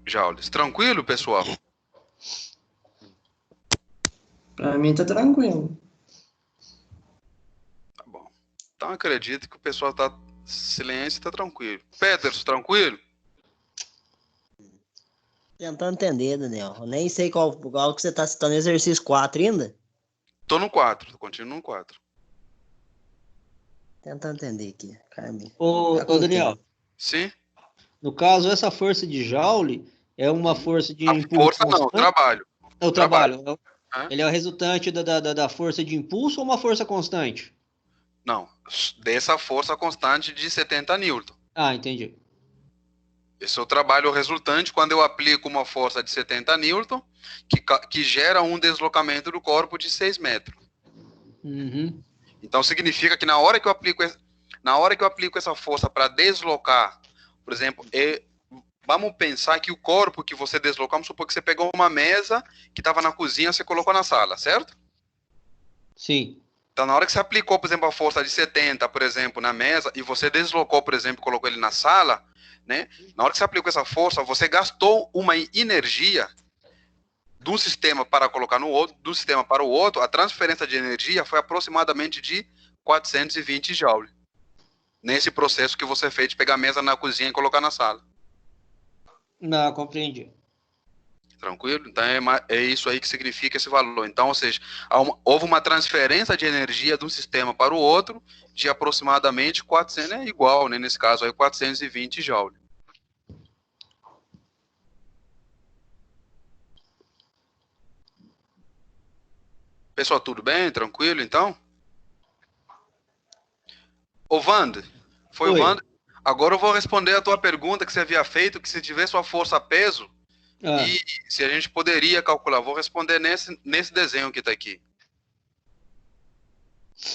joules. Tranquilo, pessoal? Pra mim tá tranquilo. Tá bom. Então acredito que o pessoal tá silêncio e tá tranquilo. Peterson, tranquilo? Tentando entender, Daniel. Eu nem sei qual que você tá citando. Exercício 4 ainda? Tô no 4, continuo no 4. Tentando entender aqui, Carmen. Ô Daniel. Sim? No caso, essa força de Joule é uma força de impulso. Força não, o trabalho. É o trabalho. Ele é o resultante da força de impulso ou uma força constante? Não, dessa força constante de 70 newton. Ah, entendi. Esse é o trabalho resultante quando eu aplico uma força de 70 newton que gera um deslocamento do corpo de 6 metros. Uhum. Então significa que na hora que eu aplico essa força para deslocar, por exemplo, vamos pensar que o corpo que você deslocou, vamos supor que você pegou uma mesa que estava na cozinha, você colocou na sala, certo? Sim. Então na hora que você aplicou, por exemplo, a força de 70, por exemplo, na mesa, e você deslocou, por exemplo, colocou ele na sala, né? Na hora que você aplicou essa força, você gastou uma energia de um sistema para colocar no outro, do sistema para o outro, a transferência de energia foi aproximadamente de 420 joules. Nesse processo que você fez de pegar a mesa na cozinha e colocar na sala. Não, compreendi. Tranquilo? Então é isso aí que significa esse valor. Então, ou seja, houve uma transferência de energia de um sistema para o outro de aproximadamente 400, é igual, né, nesse caso aí, 420 joules. Pessoal, tudo bem? Tranquilo, então? Ô, Wander, foi o Oi. Wander. Agora eu vou responder a tua pergunta que você havia feito, que se tiver sua força peso, Ah, e se a gente poderia calcular. Vou responder nesse desenho que tá aqui.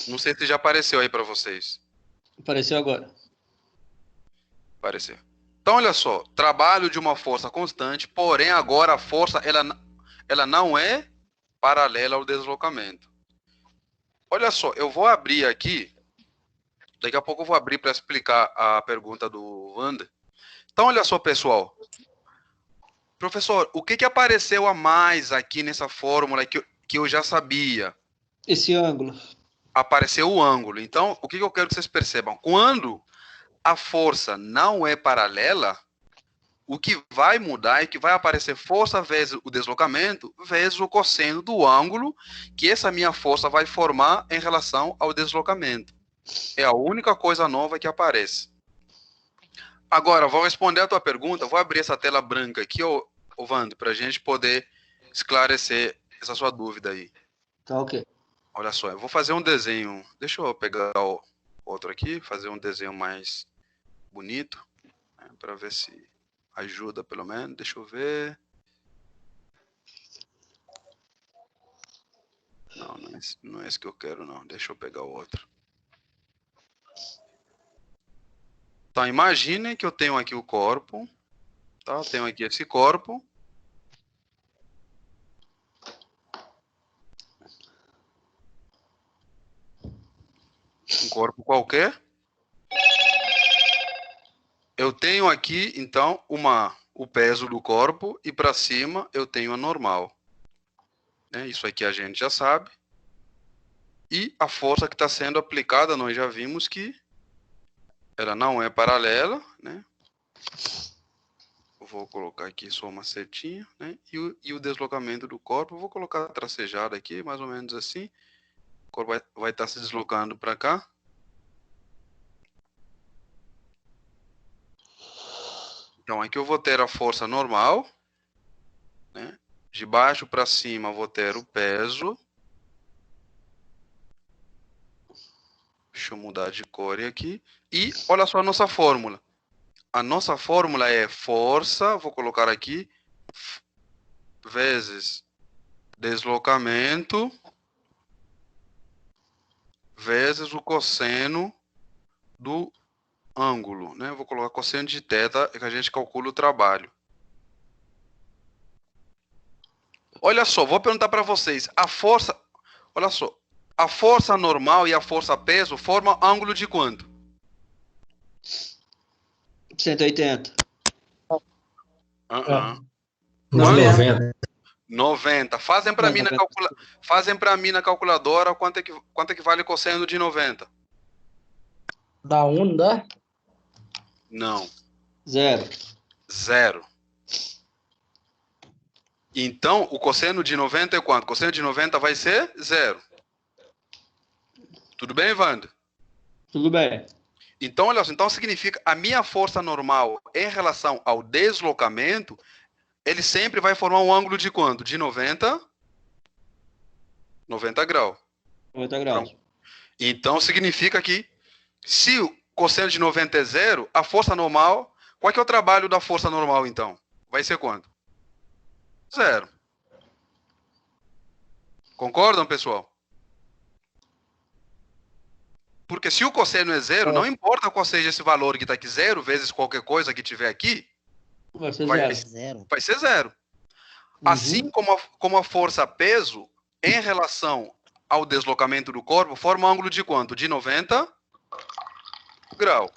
Não sei se já apareceu aí para vocês. apareceu agora. Apareceu. Então, olha só. Trabalho de uma força constante, porém agora a força ela não é paralela ao deslocamento. Olha só, eu vou abrir aqui. Daqui a pouco eu vou abrir para explicar a pergunta do Wander. Então, olha só, pessoal. Professor, o que apareceu a mais aqui nessa fórmula que eu já sabia? Esse ângulo. Apareceu o ângulo. Então, o que eu quero que vocês percebam? Quando a força não é paralela, o que vai mudar é que vai aparecer força vezes o deslocamento vezes o cosseno do ângulo que essa minha força vai formar em relação ao deslocamento. É a única coisa nova que aparece. Agora, vou responder a tua pergunta. Vou abrir essa tela branca aqui, Wander, para a gente poder esclarecer essa sua dúvida aí. Tá ok. Olha só, eu vou fazer um desenho. Deixa eu pegar o outro aqui, fazer um desenho mais bonito, né, para ver se ajuda pelo menos. Deixa eu ver. Não é esse que eu quero, não. Deixa eu pegar o outro. Então, imaginem que eu tenho aqui o corpo. Tá? Eu tenho aqui esse corpo. Um corpo qualquer. Eu tenho aqui, então, o peso do corpo e para cima eu tenho a normal. Né? Isso aqui a gente já sabe. E a força que está sendo aplicada, nós já vimos que ela não é paralela, né? Eu vou colocar aqui só uma setinha, né? E o deslocamento do corpo, eu vou colocar tracejado aqui, mais ou menos assim. O corpo vai estar se deslocando para cá. Então, aqui eu vou ter a força normal, né? De baixo para cima eu vou ter o peso. Deixa eu mudar de cor aqui. E olha só a nossa fórmula. A nossa fórmula é força, vou colocar aqui, vezes deslocamento, vezes o cosseno do ângulo, né? Vou colocar cosseno de θ, que a gente calcula o trabalho. Olha só, vou perguntar para vocês, a força, olha só, a força normal e a força peso formam ângulo de quanto? 180. Quanto? 90. 90. Fazem para mim, na calculadora quanto é que vale cosseno de 90. Dá 1, não dá? Não. Zero. Então, o cosseno de 90 é quanto? O cosseno de 90 vai ser 0. Tudo bem, Wander? Tudo bem. Então, olha só, então significa a minha força normal em relação ao deslocamento, ele sempre vai formar um ângulo de quanto? De 90 graus. 90 graus. Então, significa que se o cosseno de 90 é 0, a força normal, qual que é o trabalho da força normal, então? Vai ser quanto? 0. Concordam, pessoal? Porque se o cosseno é 0, não importa qual seja esse valor que está aqui, 0 vezes qualquer coisa que tiver aqui, Vai ser zero. vai ser 0. Assim como a força peso, em relação ao deslocamento do corpo, forma um ângulo de quanto? De 90 graus.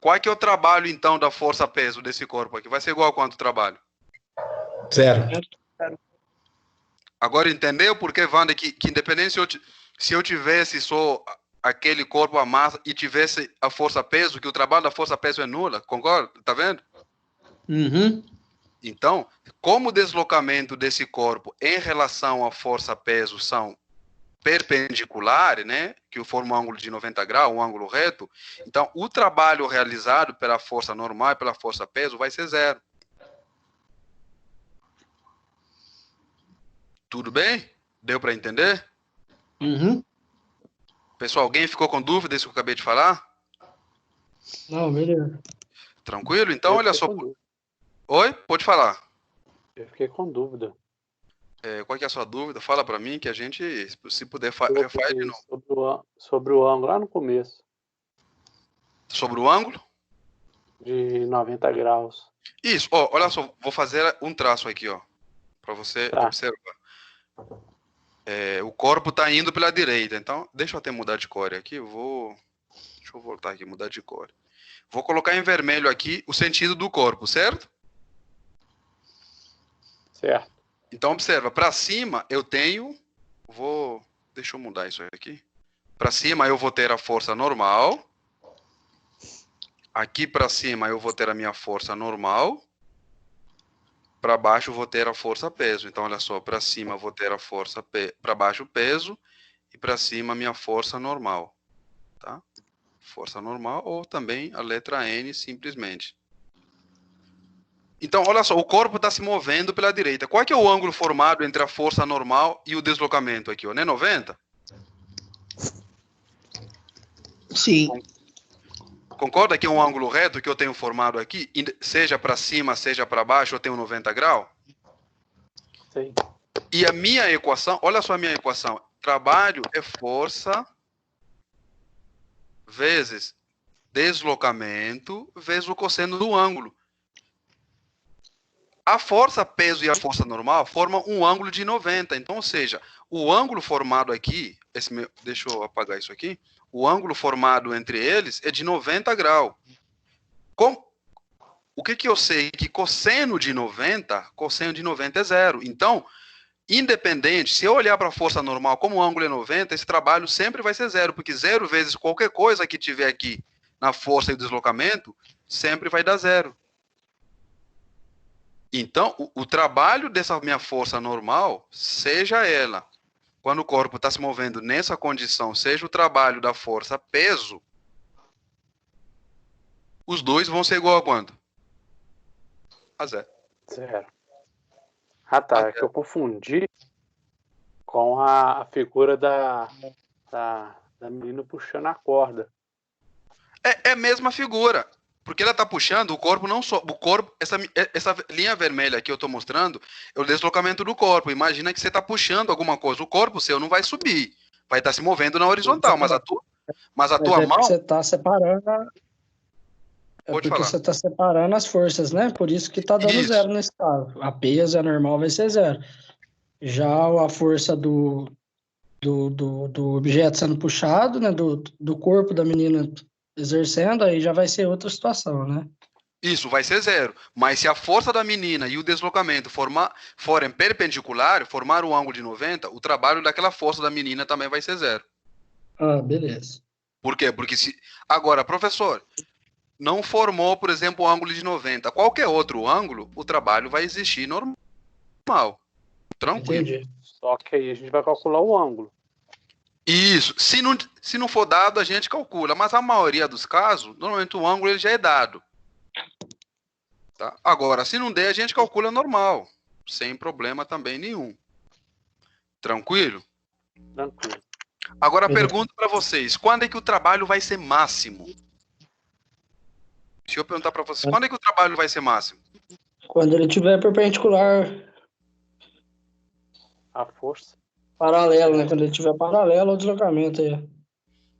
Qual é que é o trabalho, então, da força peso desse corpo aqui? Vai ser igual a quanto o trabalho? 0. Agora entendeu por que, Wander, que independente se eu tivesse só aquele corpo, a massa, e tivesse a força-peso, que o trabalho da força-peso é nula, concorda? Tá vendo? Uhum. Então, como o deslocamento desse corpo em relação à força-peso são perpendiculares, né, que formam um ângulo de 90 graus, um ângulo reto, então o trabalho realizado pela força normal e pela força-peso vai ser 0. Tudo bem? Deu para entender? Uhum. Pessoal, alguém ficou com dúvida disso que eu acabei de falar? Não, beleza. Tranquilo? Então, Eu olha fiquei só. com dúvida. Oi? Pode falar. Eu fiquei com dúvida. Qual que é a sua dúvida? Fala para mim que a gente, se puder, refaz de novo. Sobre o ângulo lá no começo, Sobre o ângulo? de 90 graus. Isso. Ó, olha só, vou fazer um traço aqui, ó, para você Tá. observar. O corpo está indo pela direita, então deixa eu até mudar de cor aqui. Deixa eu voltar aqui, mudar de cor. Vou colocar em vermelho aqui o sentido do corpo, certo? Certo. Então observa, para cima eu tenho, deixa eu mudar isso aqui. Para cima eu vou ter a força normal. Aqui para cima eu vou ter a minha força normal. Para baixo eu vou ter a força peso. Então olha só, para cima eu vou ter a força para baixo peso e para cima a minha força normal, tá? Força normal ou também a letra N simplesmente. Então olha só, o corpo está se movendo pela direita. Qual é que é o ângulo formado entre a força normal e o deslocamento aqui, ó? Não é 90? Sim. Concorda que é um ângulo reto que eu tenho formado aqui, seja para cima, seja para baixo, eu tenho 90 graus? Sim. E a minha equação, olha só a minha equação. Trabalho é força vezes deslocamento vezes o cosseno do ângulo. A força peso e a força normal formam um ângulo de 90. Então, ou seja, o ângulo formado aqui, deixa eu apagar isso aqui, o ângulo formado entre eles é de 90 graus. O que eu sei? Que cosseno de 90 é zero. Então, independente, se eu olhar para a força normal como o ângulo é 90, esse trabalho sempre vai ser zero, porque zero vezes qualquer coisa que tiver aqui na força e deslocamento, sempre vai dar zero. Então, o trabalho dessa minha força normal, seja ela, quando o corpo está se movendo nessa condição, seja o trabalho da força peso, os dois vão ser igual a quanto? A zero. Zero. Ah, tá. É que eu confundi com a figura da menina puxando a corda. É a mesma figura. Porque ela está puxando, o corpo não só. O corpo, essa linha vermelha que eu estou mostrando é o deslocamento do corpo. Imagina que você está puxando alguma coisa. O corpo seu não vai subir. Vai estar se movendo na horizontal. Mas a tua mão. Você está separando. Pode falar. Você está separando as forças, né? Por isso que está dando zero nesse caso. A peso, a normal, vai ser zero. Já a força do objeto sendo puxado, né? Do corpo da menina exercendo, aí já vai ser outra situação, né? Isso, vai ser zero. Mas se a força da menina e o deslocamento forem perpendicular, formar um ângulo de 90, o trabalho daquela força da menina também vai ser zero. Ah, beleza. Por quê? Porque se... Agora, professor, não formou, por exemplo, o ângulo de 90. Qualquer outro ângulo, o trabalho vai existir normal. Tranquilo. Entendi. Só que aí a gente vai calcular o ângulo. Isso. Se não for dado, a gente calcula. Mas a maioria dos casos, normalmente o ângulo ele já é dado. Tá? Agora, se não der, a gente calcula normal. Sem problema também nenhum. Tranquilo? Tranquilo. Agora, pergunto para vocês. Quando é que o trabalho vai ser máximo? Deixa eu perguntar para vocês. Quando é que o trabalho vai ser máximo? Quando ele estiver perpendicular. A força. Paralelo, né? Quando ele estiver paralelo ao deslocamento aí.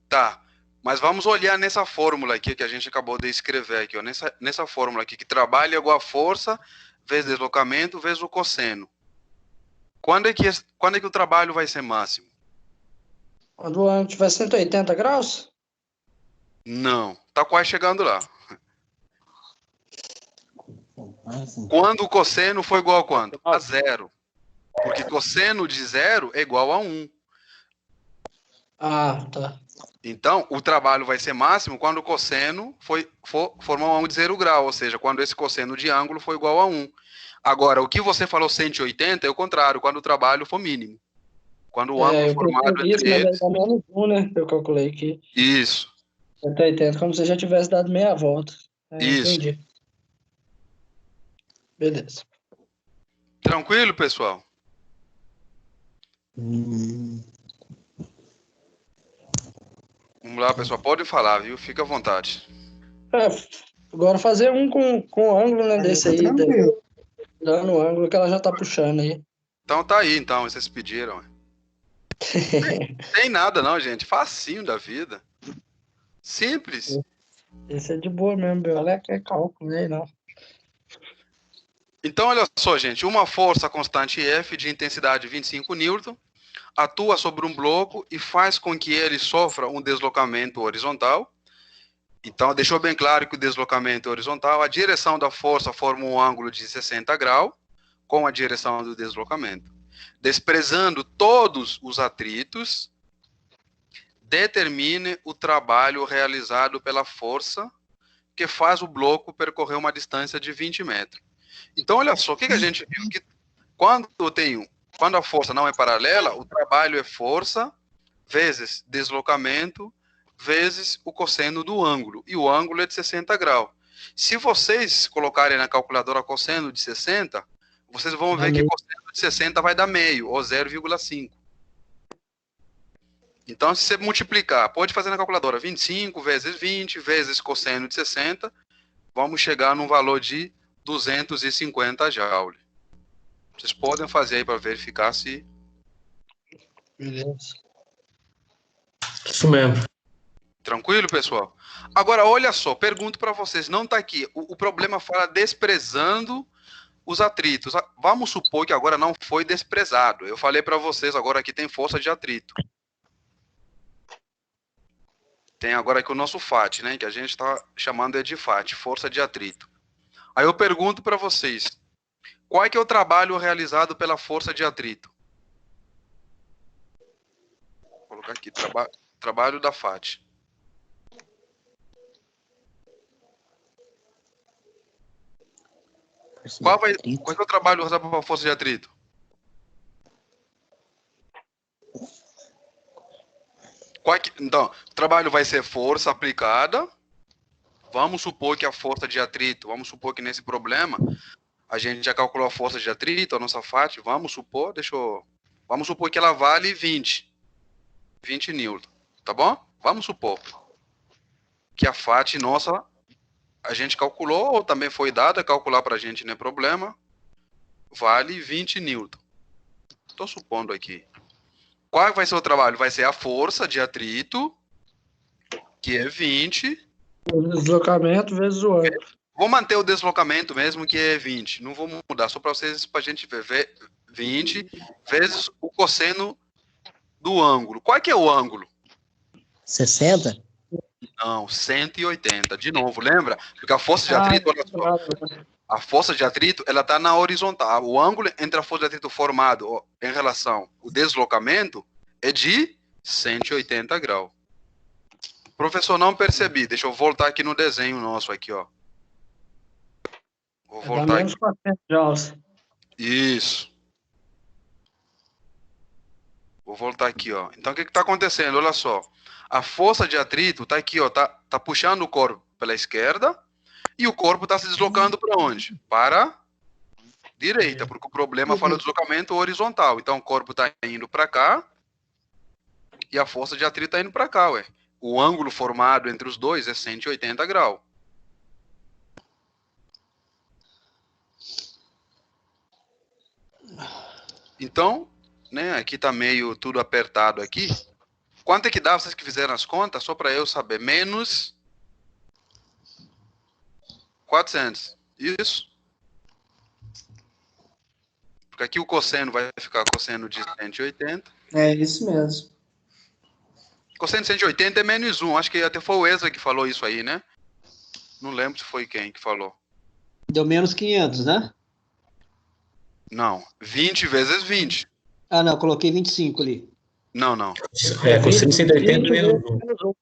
Tá. Mas vamos olhar nessa fórmula aqui que a gente acabou de escrever aqui, ó. Nessa fórmula aqui, que trabalho é igual a força vezes deslocamento vezes o cosseno. Quando é que o trabalho vai ser máximo? Quando o ângulo tiver 180 graus? Não. Tá quase chegando lá. Quando o cosseno for igual a quanto? A zero. Porque cosseno de zero é igual a 1. Ah, tá. Então, o trabalho vai ser máximo quando o cosseno formar um ângulo de 0 grau, ou seja, quando esse cosseno de ângulo for igual a 1. Agora, o que você falou 180 é o contrário, quando o trabalho for mínimo. Quando o ângulo formado entre eles... Mas menos 1, né? Eu calculei aqui. Isso. 180, como se já tivesse dado meia volta. Isso. Entendi. Beleza. Tranquilo, pessoal? Vamos lá, pessoal. Pode falar, viu? Fica à vontade. Agora fazer um com ângulo, né, desse aí, Tranquilo. dando o ângulo que ela já tá puxando aí. Então tá aí, então, vocês pediram. Tem nada não, gente. Facinho da vida. Simples. Esse é de boa mesmo, olha que é cálculo, né, não. Então, olha só, gente. Uma força constante F de intensidade 25 N atua sobre um bloco e faz com que ele sofra um deslocamento horizontal. Então, deixou bem claro que o deslocamento é horizontal. A direção da força forma um ângulo de 60 graus com a direção do deslocamento. Desprezando todos os atritos, determine o trabalho realizado pela força que faz o bloco percorrer uma distância de 20 metros. Então, olha só, o que a gente viu? Que quando a força não é paralela, o trabalho é força vezes deslocamento vezes o cosseno do ângulo. E o ângulo é de 60 graus. Se vocês colocarem na calculadora cosseno de 60, vocês vão ver que o cosseno de 60 vai dar meio, ou 0,5. Então, se você multiplicar, pode fazer na calculadora 25 vezes 20 vezes cosseno de 60, vamos chegar num valor de 250 joule. Vocês podem fazer aí para verificar se... Beleza. Isso mesmo. Tranquilo, pessoal? Agora, olha só, pergunto para vocês, não está aqui. O problema fala desprezando os atritos. Vamos supor que agora não foi desprezado. Eu falei para vocês, agora aqui tem força de atrito. Tem agora aqui o nosso FAT, né? Que a gente está chamando de FAT, força de atrito. Aí eu pergunto para vocês, qual é que é o trabalho realizado pela força de atrito? Vou colocar aqui, trabalho da FAT. Qual é o trabalho realizado pela força de atrito? Então, o trabalho vai ser força aplicada. Vamos supor que a força de atrito, vamos supor que nesse problema, a gente já calculou a força de atrito, a nossa FAT, vamos supor que ela vale 20 newton, tá bom? Vamos supor que a FAT nossa, a gente calculou, ou também foi dada, calcular pra gente não é problema, vale 20 newton. Estou supondo aqui. Qual vai ser o trabalho? Vai ser a força de atrito, que é 20. O deslocamento vezes o ângulo. Vou manter o deslocamento mesmo, que é 20. Não vou mudar, só para vocês, para a gente ver. 20 vezes o cosseno do ângulo. Qual é que é o ângulo? 60? Não, 180. De novo, lembra? Porque a força de atrito, olha só. A força de atrito, ela está na horizontal. O ângulo entre a força de atrito formado em relação ao deslocamento é de 180 graus. Professor, não percebi. Deixa eu voltar aqui no desenho nosso aqui, ó. Vou voltar aqui. 400 joules. Isso. Vou voltar aqui, ó. Então, o que está acontecendo? Olha só. A força de atrito está aqui, ó. Tá puxando o corpo pela esquerda. E o corpo está se deslocando para onde? Para a direita, porque o problema fala deslocamento horizontal. Então, o corpo está indo para cá e a força de atrito está indo para cá, ué. O ângulo formado entre os dois é 180 graus. Então, né, aqui está meio tudo apertado aqui. Quanto é que dá, vocês que fizeram as contas, só para eu saber? Menos 400. Isso. Porque aqui o cosseno vai ficar cosseno de 180. É isso mesmo. Cosseno de 180 é menos 1. Acho que até foi o Ezra que falou isso aí, né? Não lembro se foi quem que falou. Deu menos 500, né? Não. 20 vezes 20. Ah, não, coloquei 25 ali. Não, não. Cosseno de 180 menos 1.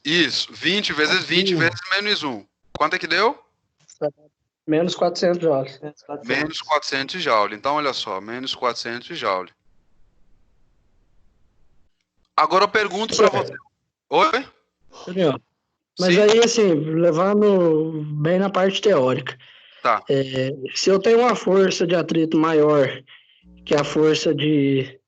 Isso. 20 vezes 20 vezes menos 1. Quanto é que deu? Menos 400 joules. Menos 400 joule. Então, olha só. Menos 400 joule. Agora eu pergunto para você. Oi? Mas Sim. aí, assim, levando bem na parte teórica. Tá. Se eu tenho uma força de atrito maior que a força de...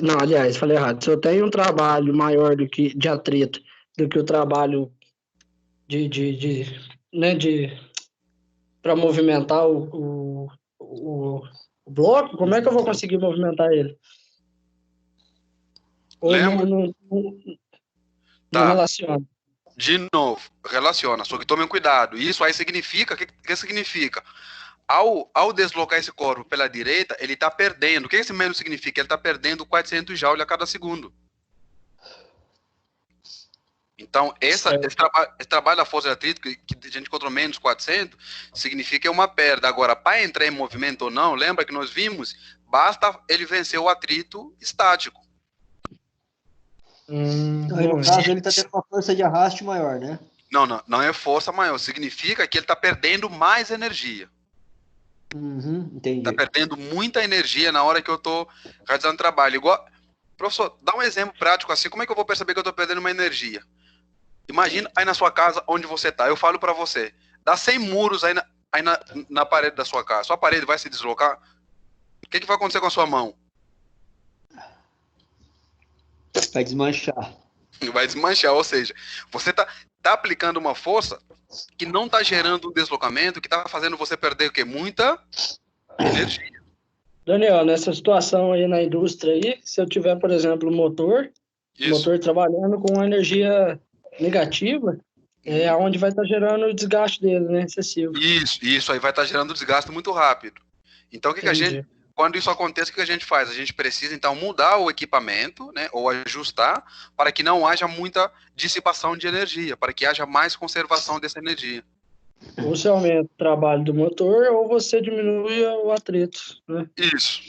não, aliás, falei errado. Se eu tenho um trabalho maior de atrito do que o trabalho né, para movimentar o bloco, como é que eu vou conseguir movimentar ele? Ou Lembra? não Tá. relaciona? De novo, relaciona, só que tomem cuidado. Isso aí significa, o que significa? Ao deslocar esse corpo pela direita, ele está perdendo. O que esse menos significa? Ele está perdendo 400 joules a cada segundo. Então, esse trabalho da força de atrito, que a gente encontrou menos 400, significa uma perda. Agora, para entrar em movimento ou não, lembra que nós vimos, basta ele vencer o atrito estático. Aí, no caso, ele está tendo uma força de arraste maior, né? Não é força maior. Significa que ele está perdendo mais energia. Entendi. Está perdendo muita energia na hora que eu estou realizando trabalho. Igual, professor, dá um exemplo prático assim. Como é que eu vou perceber que eu estou perdendo uma energia? Imagina aí na sua casa, onde você está. Eu falo para você, dá 100 muros aí na parede da sua casa. Sua parede vai se deslocar? O que vai acontecer com a sua mão? Vai desmanchar. Vai desmanchar, ou seja, você tá aplicando uma força que não está gerando um deslocamento, que está fazendo você perder o quê? Muita energia. Daniel, nessa situação aí na indústria aí, se eu tiver, por exemplo, o motor trabalhando com energia negativa, é onde vai estar gerando o desgaste dele, né? Excessivo. Isso aí vai estar gerando desgaste muito rápido. Então, quando isso acontece, o que a gente faz? A gente precisa, então, mudar o equipamento, né, ou ajustar, para que não haja muita dissipação de energia, para que haja mais conservação dessa energia. Ou você aumenta o trabalho do motor, ou você diminui o atrito, né? Isso.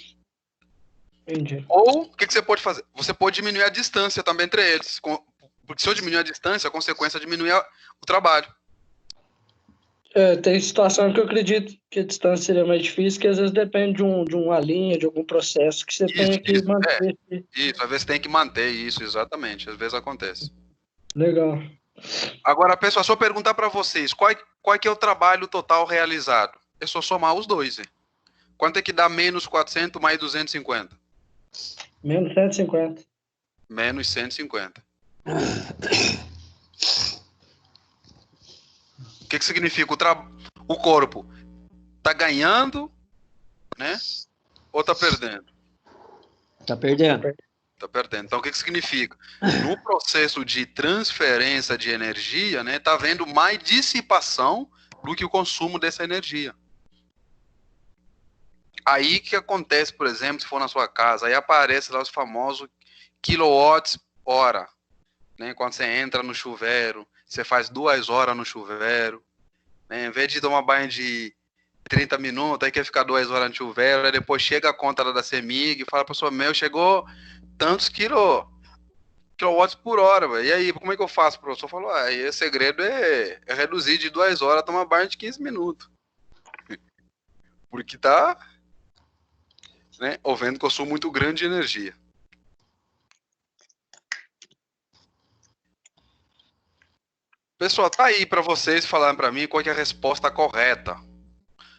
Entendi. Ou, o que você pode fazer? Você pode diminuir a distância também entre eles. Porque se eu diminuir a distância, a consequência é diminuir o trabalho. Tem situação que eu acredito que a distância seria mais difícil, que às vezes depende de uma linha, de algum processo que você tem que manter. Isso, às vezes tem que manter isso, exatamente. Às vezes acontece. Legal. Agora, pessoal, se eu perguntar para vocês, qual é que é o trabalho total realizado? É só somar os dois, hein? Quanto é que dá menos 400 mais 250? Menos 150. Menos 150. O que significa? O corpo tá ganhando, né? Ou tá perdendo? Tá perdendo. Tá perdendo. Então, o que significa? No processo de transferência de energia, né, tá havendo mais dissipação do que o consumo dessa energia. Aí que acontece, por exemplo, se for na sua casa, aí aparece lá os famosos quilowatts-hora, né? Quando você entra no chuveiro, você faz 2 horas no chuveiro, né? Em vez de tomar banho de 30 minutos, aí quer ficar 2 horas no chuveiro, aí depois chega a conta da CEMIG e fala, pessoal, chegou tantos quilowatts por hora, véio. E aí, como é que eu faço? O professor falou, aí o segredo é reduzir de 2 horas a tomar banho de 15 minutos. Porque tá, né, havendo consumo muito grande de energia. Pessoal, tá aí para vocês falarem para mim qual que é a resposta correta.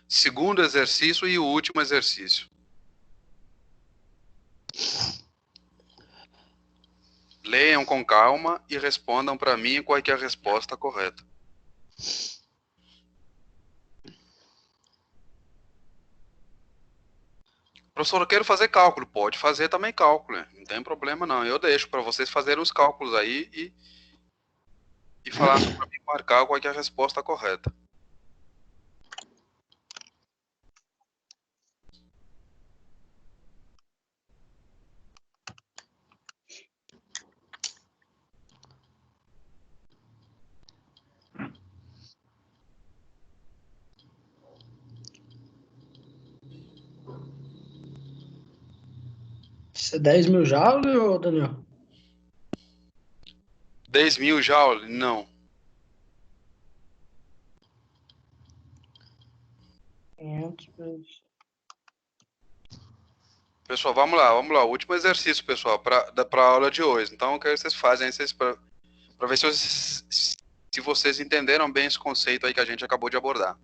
Segundo exercício e o último exercício. Leiam com calma e respondam para mim qual que é a resposta correta. Professor, eu quero fazer cálculo. Pode fazer também cálculo, né? Não tem problema não. Eu deixo para vocês fazerem os cálculos aí e falar para mim, marcar qual que é a resposta correta. Isso é 10 mil joules, Daniel? 10 mil joules? Não. 500 vezes. Pessoal, vamos lá. O último exercício, pessoal, para a aula de hoje. Então, eu quero que vocês fazem para ver se vocês entenderam bem esse conceito aí que a gente acabou de abordar.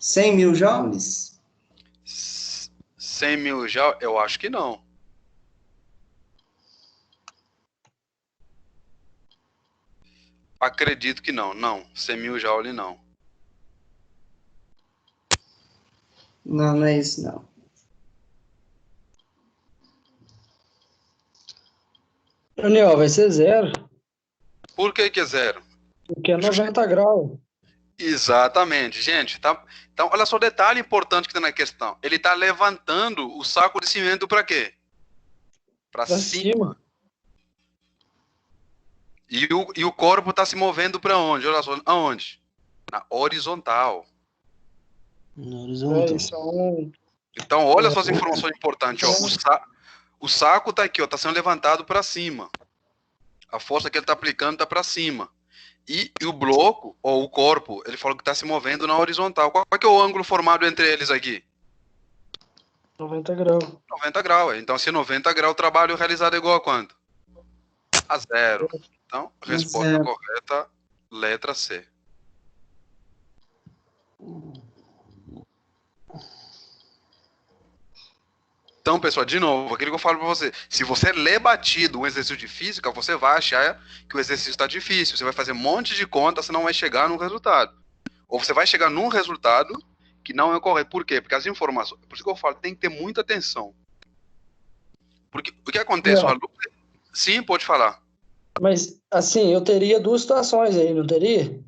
$100 mil joules? 100 mil joules? Eu acho que não. Acredito que não. Não, 100 mil joules não. Não, não é isso, não. Daniel, vai ser 0. Por que é 0? Porque é 90 graus. Exatamente, gente. Tá? Então, olha só o detalhe importante que tem na questão. Ele está levantando o saco de cimento para quê? Para cima. E o corpo está se movendo para onde? Olha só, aonde? Na horizontal. No horizonte. Então, olha só as informações importantes. Ó. O saco está aqui, está sendo levantado para cima. A força que ele está aplicando está para cima. E o bloco, ou o corpo, ele falou que está se movendo na horizontal. Qual é o ângulo formado entre eles aqui? 90 graus. 90 graus. Então, se 90 graus, o trabalho realizado é igual a quanto? A 0. Então, resposta correta, letra C. Então, pessoal, de novo, aquilo que eu falo para você. Se você lê batido um exercício de física, você vai achar que o exercício está difícil. Você vai fazer um monte de contas, você não vai chegar num resultado. Ou você vai chegar num resultado que não é correto. Por quê? Porque as informações... Por isso que eu falo, tem que ter muita atenção. Porque o que acontece? Sim, pode falar. Mas, assim, eu teria 2 situações aí, não teria?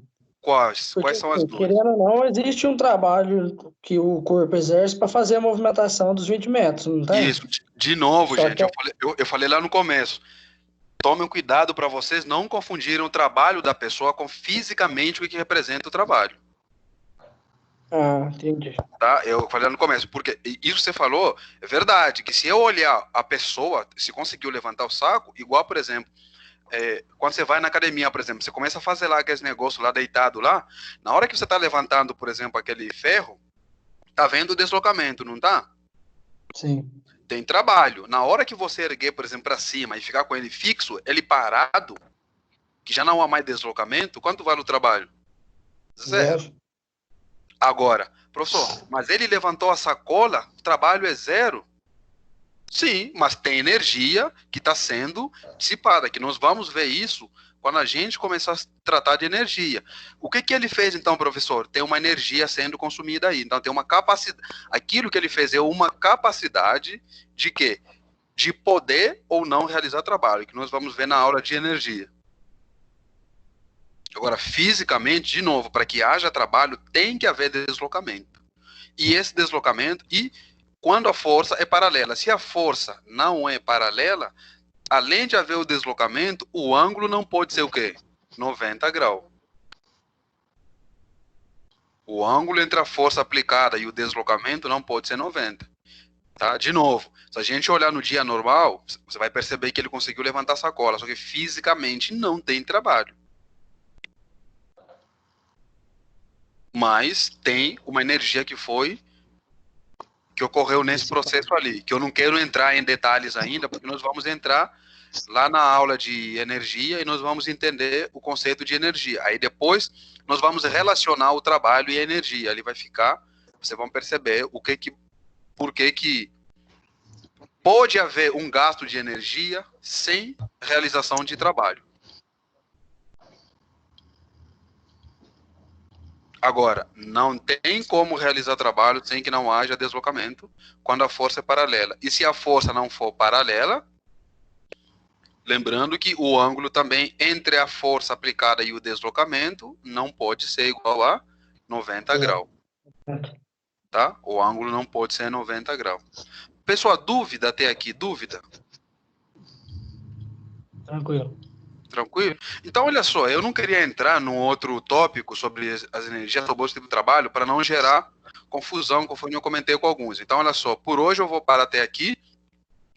Quais? Porque, Quais são as duas? querendo ou não, existe um trabalho que o corpo exerce para fazer a movimentação dos 20 metros, não tem? Isso, de novo, Só gente, que- eu falei lá no começo. Tomem cuidado para vocês não confundirem o trabalho da pessoa com fisicamente o que representa o trabalho. Ah, entendi. Tá? Eu falei lá no começo, porque isso que você falou é verdade, que se eu olhar a pessoa, se conseguiu levantar o saco, igual, por exemplo, quando você vai na academia, por exemplo, você começa a fazer lá aqueles negócios lá deitado lá, na hora que você está levantando, por exemplo, aquele ferro, tá vendo o deslocamento, não tá? Sim. Tem trabalho. Na hora que você erguer, por exemplo, para cima e ficar com ele fixo, ele parado, que já não há mais deslocamento, quanto vale o trabalho? 0. Agora, professor, mas ele levantou a sacola, o trabalho é 0? Sim, mas tem energia que está sendo dissipada, que nós vamos ver isso quando a gente começar a tratar de energia. O que ele fez então, professor? Tem uma energia sendo consumida aí. Então tem uma capacidade. Aquilo que ele fez é uma capacidade de quê? De poder ou não realizar trabalho, que nós vamos ver na aula de energia. Agora, fisicamente, de novo, para que haja trabalho, tem que haver deslocamento. E esse deslocamento, quando a força é paralela. Se a força não é paralela, além de haver o deslocamento, o ângulo não pode ser o quê? 90 graus. O ângulo entre a força aplicada e o deslocamento não pode ser 90. Tá? De novo, se a gente olhar no dia normal, você vai perceber que ele conseguiu levantar a sacola, só que fisicamente não tem trabalho. Mas tem uma energia que ocorreu nesse processo ali, que eu não quero entrar em detalhes ainda, porque nós vamos entrar lá na aula de energia e nós vamos entender o conceito de energia. Aí depois nós vamos relacionar o trabalho e a energia. Ali vai ficar, vocês vão perceber por que pode haver um gasto de energia sem realização de trabalho. Agora, não tem como realizar trabalho sem que não haja deslocamento quando a força é paralela. E se a força não for paralela, lembrando que o ângulo também entre a força aplicada e o deslocamento não pode ser igual a 90 graus. Tá? O ângulo não pode ser 90 graus. Pessoal, dúvida até aqui? Dúvida? Tranquilo. Tranquilo? Então, olha só, eu não queria entrar num outro tópico sobre as energias robustas do trabalho para não gerar confusão, conforme eu comentei com alguns. Então, olha só, por hoje eu vou parar até aqui.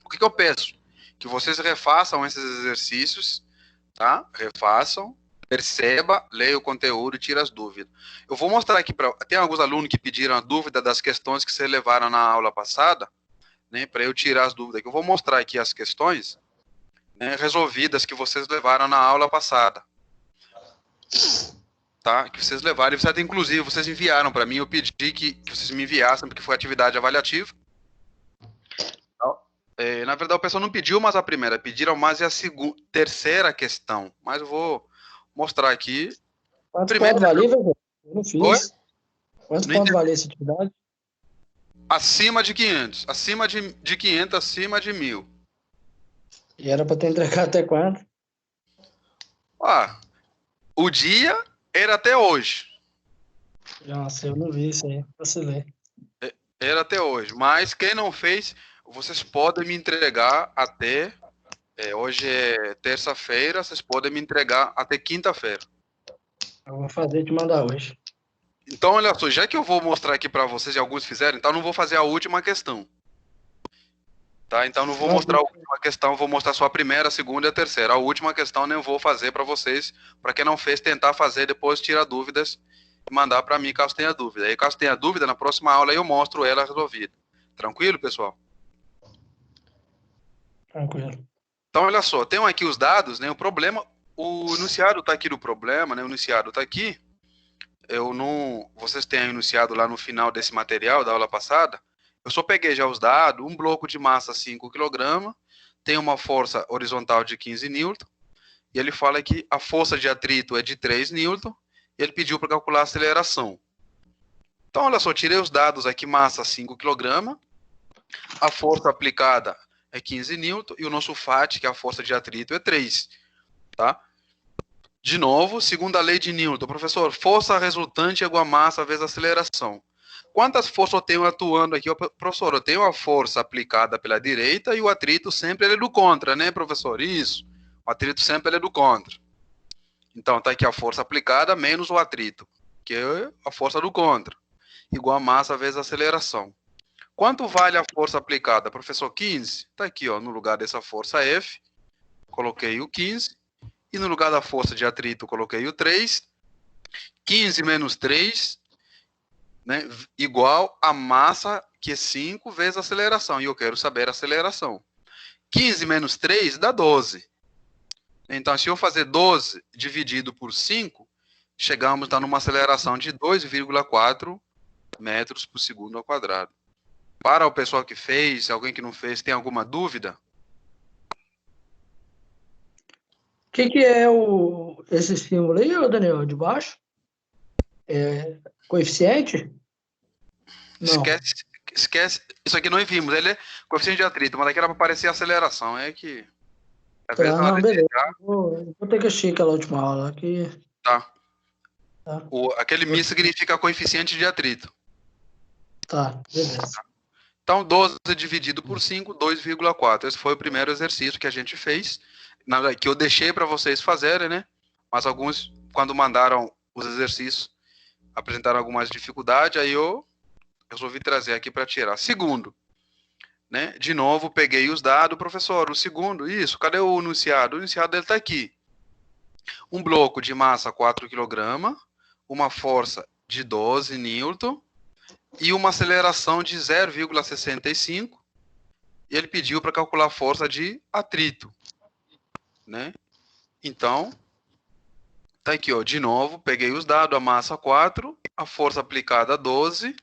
O que eu peço? Que vocês refaçam esses exercícios, tá? Refaçam, perceba, leia o conteúdo e tire as dúvidas. Eu vou mostrar aqui, tem alguns alunos que pediram a dúvida das questões que vocês levaram na aula passada, né, para eu tirar as dúvidas. Eu vou mostrar aqui as questões, né, resolvidas que vocês levaram na aula passada, tá? Que vocês levaram, e inclusive vocês enviaram para mim, eu pedi que vocês me enviassem, porque foi atividade avaliativa, Na verdade, o pessoal não pediu mais a primeira, pediram mais a terceira questão. Mas eu vou mostrar aqui. Quantos Primeiro, pontos valia, velho? Eu não oi? fiz. Quantos Não pontos entendi. valia essa atividade? Acima de 500. Acima de 500, acima de 1.000. E era para ter entregado até quando? O dia era até hoje. Nossa, eu não vi isso aí. Vacilei. Era até hoje. Mas quem não fez, vocês podem me entregar até... hoje é terça-feira, vocês podem me entregar até quinta-feira. Eu vou fazer e te mandar hoje. Então, olha só, já que eu vou mostrar aqui para vocês e alguns fizeram, então eu não vou fazer a última questão. Tá? Então não vou mostrar a última questão, vou mostrar só a primeira, a segunda e a terceira. A última questão nem vou fazer para vocês, para quem não fez, tentar fazer, depois tira dúvidas e mandar para mim caso tenha dúvida. Aí caso tenha dúvida, na próxima aula eu mostro ela resolvida. Tranquilo, pessoal? Tranquilo. Então, olha só, tenho aqui os dados, né? O problema, o enunciado está aqui do problema, né? O enunciado está aqui. Vocês têm o enunciado lá no final desse material da aula passada. Eu só peguei já os dados, um bloco de massa 5 kg, tem uma força horizontal de 15 N, e ele fala que a força de atrito é de 3 N, e ele pediu para calcular a aceleração. Então, olha só, tirei os dados aqui, massa 5 kg, a força aplicada é 15 N, e o nosso FAT, que é a força de atrito, é 3, tá? De novo, segundo a lei de Newton, professor, força resultante é igual a massa vezes aceleração. Quantas forças eu tenho atuando aqui? Professor, eu tenho a força aplicada pela direita e o atrito sempre ele é do contra, né, professor? Isso. O atrito sempre ele é do contra. Então, está aqui a força aplicada menos o atrito, que é a força do contra, igual a massa vezes a aceleração. Quanto vale a força aplicada? Professor, 15. Está aqui, ó, no lugar dessa força F, coloquei o 15. E no lugar da força de atrito, coloquei o 3. 15 menos 3, né, igual a massa, que é 5, vezes a aceleração. E eu quero saber a aceleração. 15 menos 3 dá 12. Então, se eu fazer 12 dividido por 5, chegamos a uma aceleração de 2,4 metros por segundo ao quadrado. Para o pessoal que fez, alguém que não fez, tem alguma dúvida? O que é esse símbolo aí, Daniel, de baixo? É coeficiente? Não. Esquece. Isso aqui nós vimos. Ele é coeficiente de atrito, mas aqui era para aparecer a aceleração. É que... Às vezes Não, beleza. Vou ter que assistir aquela última aula aqui. Tá. Tá. Aquele mi significa coeficiente de atrito. Tá, beleza. Então, 12 dividido por 5, 2,4. Esse foi o primeiro exercício que a gente fez, que eu deixei para vocês fazerem, né? Mas alguns, quando mandaram os exercícios, apresentaram algumas dificuldades, aí eu resolvi trazer aqui para tirar. Segundo, né? De novo, peguei os dados, professor, o segundo, isso, cadê o enunciado? O enunciado dele está aqui. Um bloco de massa 4 kg, uma força de 12 N, e uma aceleração de 0,65, e ele pediu para calcular a força de atrito, né? Então, tá aqui, ó, de novo, peguei os dados, a massa 4, a força aplicada 12,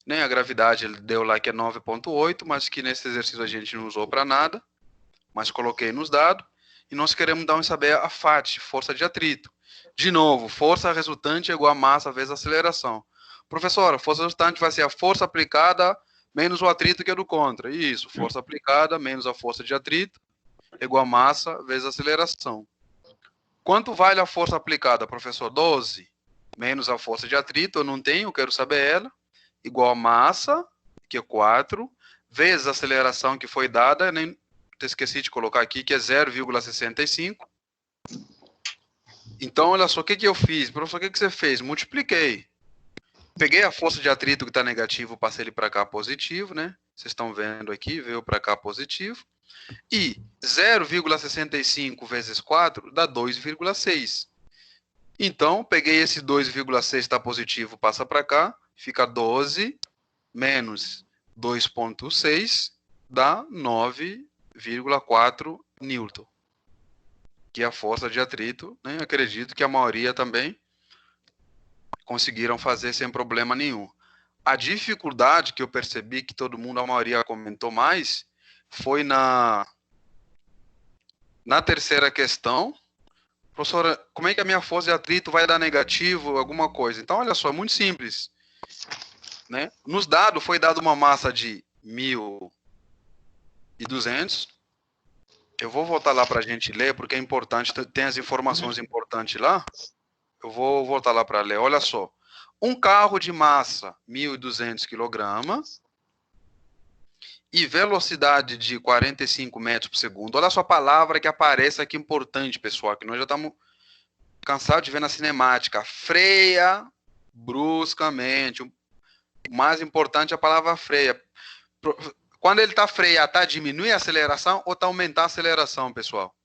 né? A gravidade ele deu lá que é 9,8, mas que nesse exercício a gente não usou para nada, mas coloquei nos dados, e nós queremos dar um saber a FAT, força de atrito. De novo, força resultante é igual a massa vezes a aceleração. Professora, a força resultante vai ser a força aplicada menos o atrito que é do contra. Isso, força aplicada menos a força de atrito igual a massa vezes a aceleração. Quanto vale a força aplicada, professor? 12 menos a força de atrito, eu não tenho, eu quero saber ela, igual a massa, que é 4, vezes a aceleração que foi dada, nem esqueci de colocar aqui, que é 0,65. Então, olha só, o que eu fiz? Professor, o que você fez? Multipliquei. Peguei a força de atrito que está negativo, passei ele para cá positivo, né? Vocês estão vendo aqui, veio para cá positivo. E 0,65 vezes 4 dá 2,6. Então, peguei esse 2,6 está positivo, passa para cá, fica 12 menos 2,6 dá 9,4 Newton. Que é a força de atrito, né? Acredito que a maioria também conseguiram fazer sem problema nenhum. A dificuldade que eu percebi, que todo mundo, a maioria comentou mais, foi na terceira questão. Professora, como é que a minha força de atrito vai dar negativo, alguma coisa? Então, olha só, é muito simples. Né? Nos dados, foi dada uma massa de 1.200. Eu vou voltar lá para a gente ler, porque é importante, tem as informações importantes lá. Eu vou voltar lá para ler. Olha só. Um carro de massa, 1.200 kg, e velocidade de 45 metros por segundo. Olha só a palavra que aparece aqui importante, pessoal, que nós já estamos cansados de ver na cinemática. Freia bruscamente. O mais importante é a palavra freia. Quando ele está freia, está diminuir a aceleração ou está aumentar a aceleração, pessoal?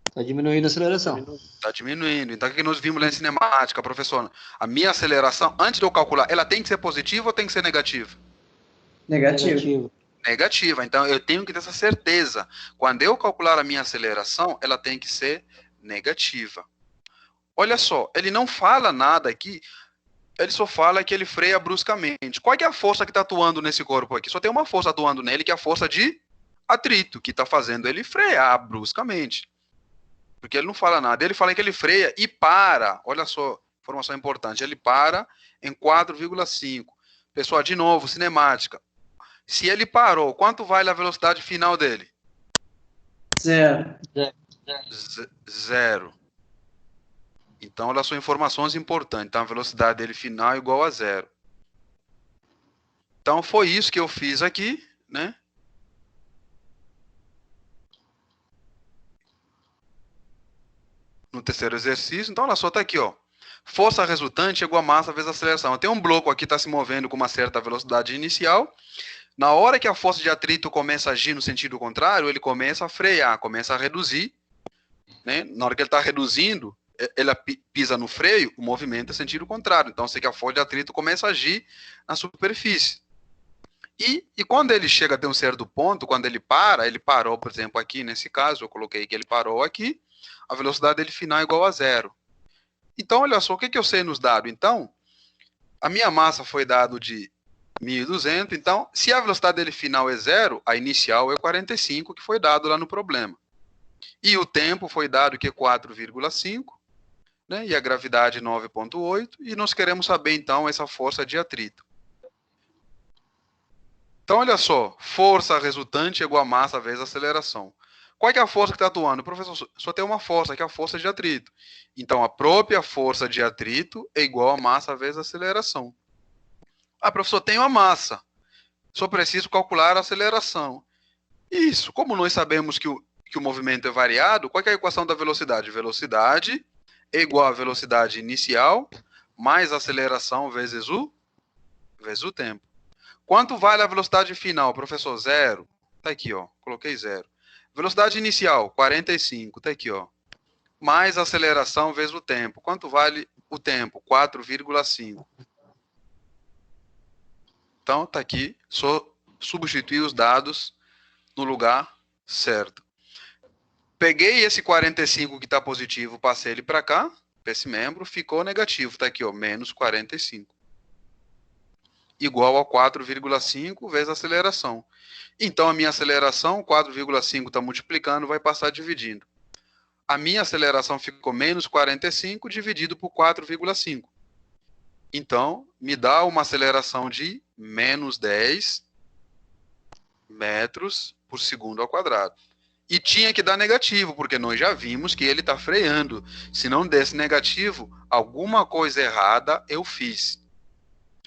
Está diminuindo a aceleração. Está diminuindo. Então, o que nós vimos lá em cinemática, professor? A minha aceleração, antes de eu calcular, ela tem que ser positiva ou tem que ser negativa? Negativo. Negativa. Então, eu tenho que ter essa certeza. Quando eu calcular a minha aceleração, ela tem que ser negativa. Olha só, ele não fala nada aqui, ele só fala que ele freia bruscamente. Qual é a força que está atuando nesse corpo aqui? Só tem uma força atuando nele, que é a força de atrito, que está fazendo ele frear bruscamente. Porque ele não fala nada. Ele fala que ele freia e para. Olha só, informação importante. Ele para em 4,5. Pessoal, de novo, cinemática. Se ele parou, quanto vale a velocidade final dele? Zero. Então, olha só, informações importantes. Então, a velocidade dele final é igual a zero. Então, foi isso que eu fiz aqui, né? No terceiro exercício. Então, olha só, tá aqui, ó. Força resultante é igual a massa vezes a aceleração. Tem um bloco aqui que está se movendo com uma certa velocidade inicial. Na hora que a força de atrito começa a agir no sentido contrário, ele começa a frear, começa a reduzir. Né? Na hora que ele está reduzindo, ele pisa no freio, o movimento é sentido contrário. Então, sei que a força de atrito começa a agir na superfície. E quando ele chega até um certo ponto, quando ele parou, por exemplo, aqui nesse caso, eu coloquei que ele parou aqui, a velocidade dele final é igual a zero. Então, olha só, o que eu sei nos dados? Então, a minha massa foi dado de 1.200, então, se a velocidade dele final é zero, a inicial é 45, que foi dado lá no problema. E o tempo foi dado que é 4,5, né? E a gravidade 9,8, e nós queremos saber, então, essa força de atrito. Então, olha só, força resultante é igual a massa vezes a aceleração. Qual é a força que está atuando? Professor, só tem uma força, que é a força de atrito. Então, a própria força de atrito é igual a massa vezes a aceleração. Ah, professor, tem uma massa. Só preciso calcular a aceleração. Isso, como nós sabemos que o movimento é variado, qual é a equação da velocidade? Velocidade é igual a velocidade inicial mais aceleração vezes o tempo. Quanto vale a velocidade final, professor? Zero. Está aqui, ó. Coloquei zero. Velocidade inicial, 45. Está aqui, ó. Mais aceleração vezes o tempo. Quanto vale o tempo? 4,5. Então, está aqui. Só substituir os dados no lugar certo. Peguei esse 45 que está positivo, passei ele para cá, para esse membro, ficou negativo. Está aqui, ó, menos 45. Igual a 4,5 vezes a aceleração. Então, a minha aceleração, 4,5 está multiplicando, vai passar dividindo. A minha aceleração ficou menos 45 dividido por 4,5. Então, me dá uma aceleração de menos 10 metros por segundo ao quadrado. E tinha que dar negativo, porque nós já vimos que ele está freando. Se não desse negativo, alguma coisa errada eu fiz.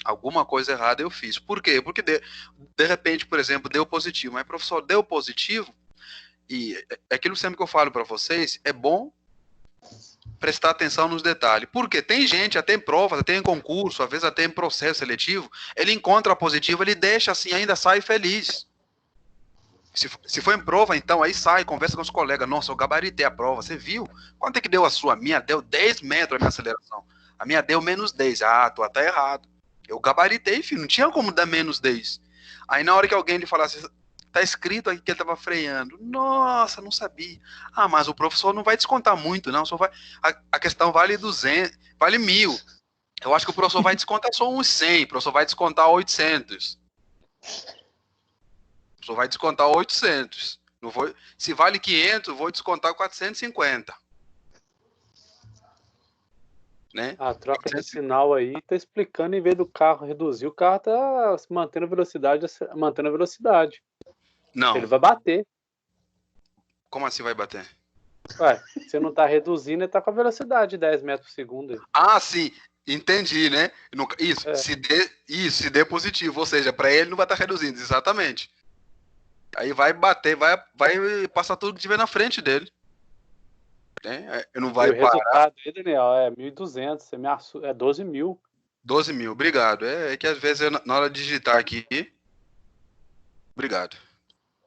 Alguma coisa errada eu fiz. Por quê? Porque de repente, por exemplo, deu positivo. Mas, professor, deu positivo, e aquilo sempre que eu falo para vocês, é bom prestar atenção nos detalhes. Porque tem gente, até em provas, até em concurso, às vezes até em processo seletivo, ele encontra positivo, ele deixa assim, ainda sai feliz. Se for em prova, então, aí sai, conversa com os colegas. Nossa, eu gabaritei a prova, você viu? Quanto é que deu a sua? A minha deu 10 metros a minha aceleração. A minha deu menos 10. Ah, tu tá errado. Eu gabaritei, filho, não tinha como dar menos 10. Aí na hora que alguém lhe falasse, tá escrito aqui que ele tava freando. Nossa, não sabia. Ah, mas o professor não vai descontar muito, não. Só vai, a questão vale 200, vale 1.000. Eu acho que o professor vai descontar só uns 100, o professor vai descontar 800. O professor Só vai descontar 800. Não vou, se vale 500, vou descontar 450. Né? A troca de sinal aí tá explicando, em vez do carro reduzir, o carro tá mantendo a velocidade. Não. Ele vai bater. Como assim vai bater? Ué, você não tá reduzindo, ele tá com a velocidade de 10 metros por segundo. Aí. Ah, sim. Entendi, né? Isso, se der positivo, ou seja, para ele não vai estar reduzindo, exatamente. Aí vai bater, vai passar tudo que tiver na frente dele. Né? Não vai e o resultado aí, Daniel, é 1.200, você me é 12 mil. 12 mil, obrigado. É que às vezes na hora de digitar aqui. Obrigado.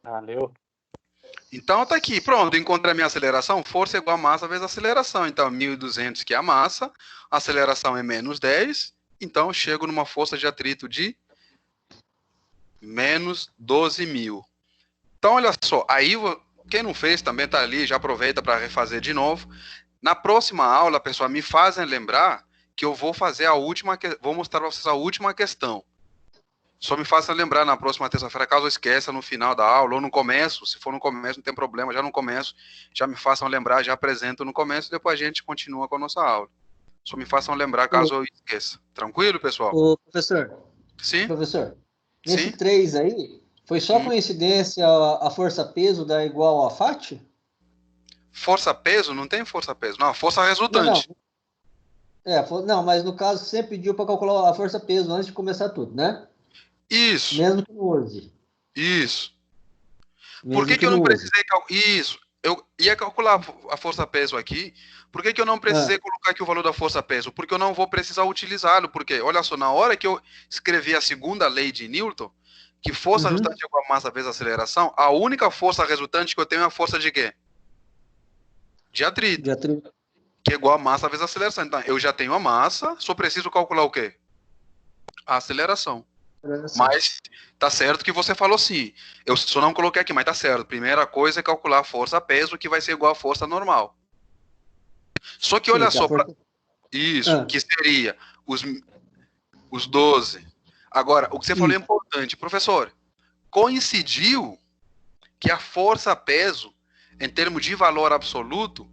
Valeu. Então tá aqui, pronto, encontrei a minha aceleração, força é igual a massa vezes aceleração. Então 1.200 que é a massa, a aceleração é menos 10, então eu chego numa força de atrito de menos 12 mil. Então olha só, aí quem não fez também tá ali, já aproveita para refazer de novo. Na próxima aula, pessoal, me fazem lembrar que eu vou fazer vou mostrar para vocês a última questão. Só me faça lembrar na próxima terça-feira, caso eu esqueça no final da aula ou no começo. Se for no começo, não tem problema, já no começo, já me façam lembrar, já apresento no começo, depois a gente continua com a nossa aula. Só me façam lembrar caso eu esqueça. Tranquilo, pessoal? Ô, professor. Sim? Professor, nesse Sim? 3 aí, foi só coincidência a força-peso dar igual a FAT? Força-peso? Não tem força-peso. Não, força resultante. Não, mas no caso você pediu para calcular a força-peso antes de começar tudo, né? Isso. Mesmo que não use. Isso. Mesmo Por que eu não use. precisei calcular? Isso. Eu ia calcular a força-peso aqui. Por que eu não precisei colocar aqui o valor da força-peso? Porque eu não vou precisar utilizá-lo. Porque, olha só, na hora que eu escrevi a segunda lei de Newton, que força resultante é igual a massa vezes aceleração, a única força resultante que eu tenho é a força de quê? De atrito. De atrito. Que é igual a massa vezes aceleração. Então, eu já tenho a massa, só preciso calcular o quê? A aceleração. Mas tá certo que você falou sim. Eu só não coloquei aqui, mas tá certo. Primeira coisa é calcular a força-peso, que vai ser igual a força normal. Só que olha só, isso, que seria os 12. Agora, o que você falou é importante. Professor, coincidiu que a força-peso, em termos de valor absoluto,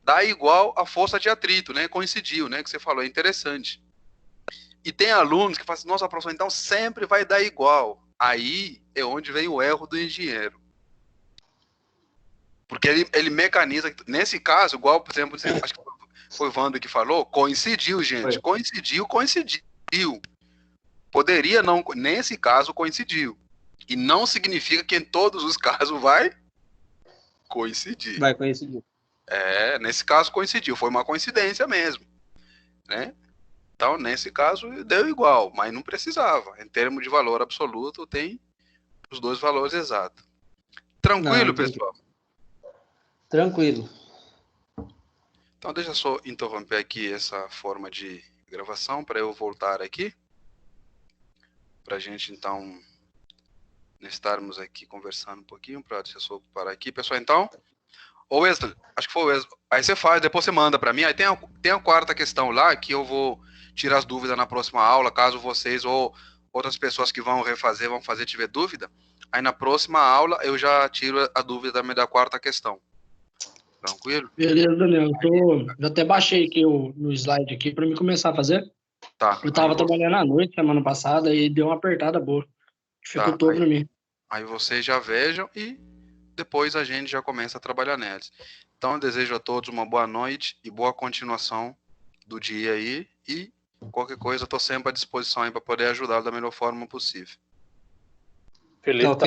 dá igual a força de atrito, né? Coincidiu, né? Que você falou, é interessante. E tem alunos que falam assim, nossa, professor, então sempre vai dar igual. Aí é onde vem o erro do engenheiro. Porque ele mecaniza, nesse caso, igual, por exemplo, acho que foi o Wando que falou, coincidiu, gente. Coincidiu. Poderia não, nesse caso, coincidiu. E não significa que em todos os casos vai coincidir. Vai coincidir. Nesse caso coincidiu, foi uma coincidência mesmo, né? Então, nesse caso, deu igual, mas não precisava. Em termos de valor absoluto, tem os dois valores exatos. Tranquilo, pessoal? Tranquilo. Então, deixa eu só interromper aqui essa forma de gravação para eu voltar aqui. Para a gente, então, estarmos aqui conversando um pouquinho. Deixa eu só parar aqui. Pessoal, então, o Wesley, acho que foi o Wesley. Aí você faz, depois você manda para mim. Aí tem a quarta questão lá, que eu vou tirar as dúvidas na próxima aula, caso vocês ou outras pessoas que vão refazer, vão fazer, tiver dúvida. Aí na próxima aula eu já tiro a dúvida também da quarta questão. Tranquilo? Beleza, Daniel. Já até baixei aqui no slide aqui para mim começar a fazer. Tá. Eu tava trabalhando à noite semana passada e deu uma apertada boa. Dificultou para mim. Aí vocês já vejam e depois a gente já começa a trabalhar neles. Então eu desejo a todos uma boa noite e boa continuação do dia aí. E qualquer coisa eu estou sempre à disposição aí para poder ajudar da melhor forma possível. Felipe tá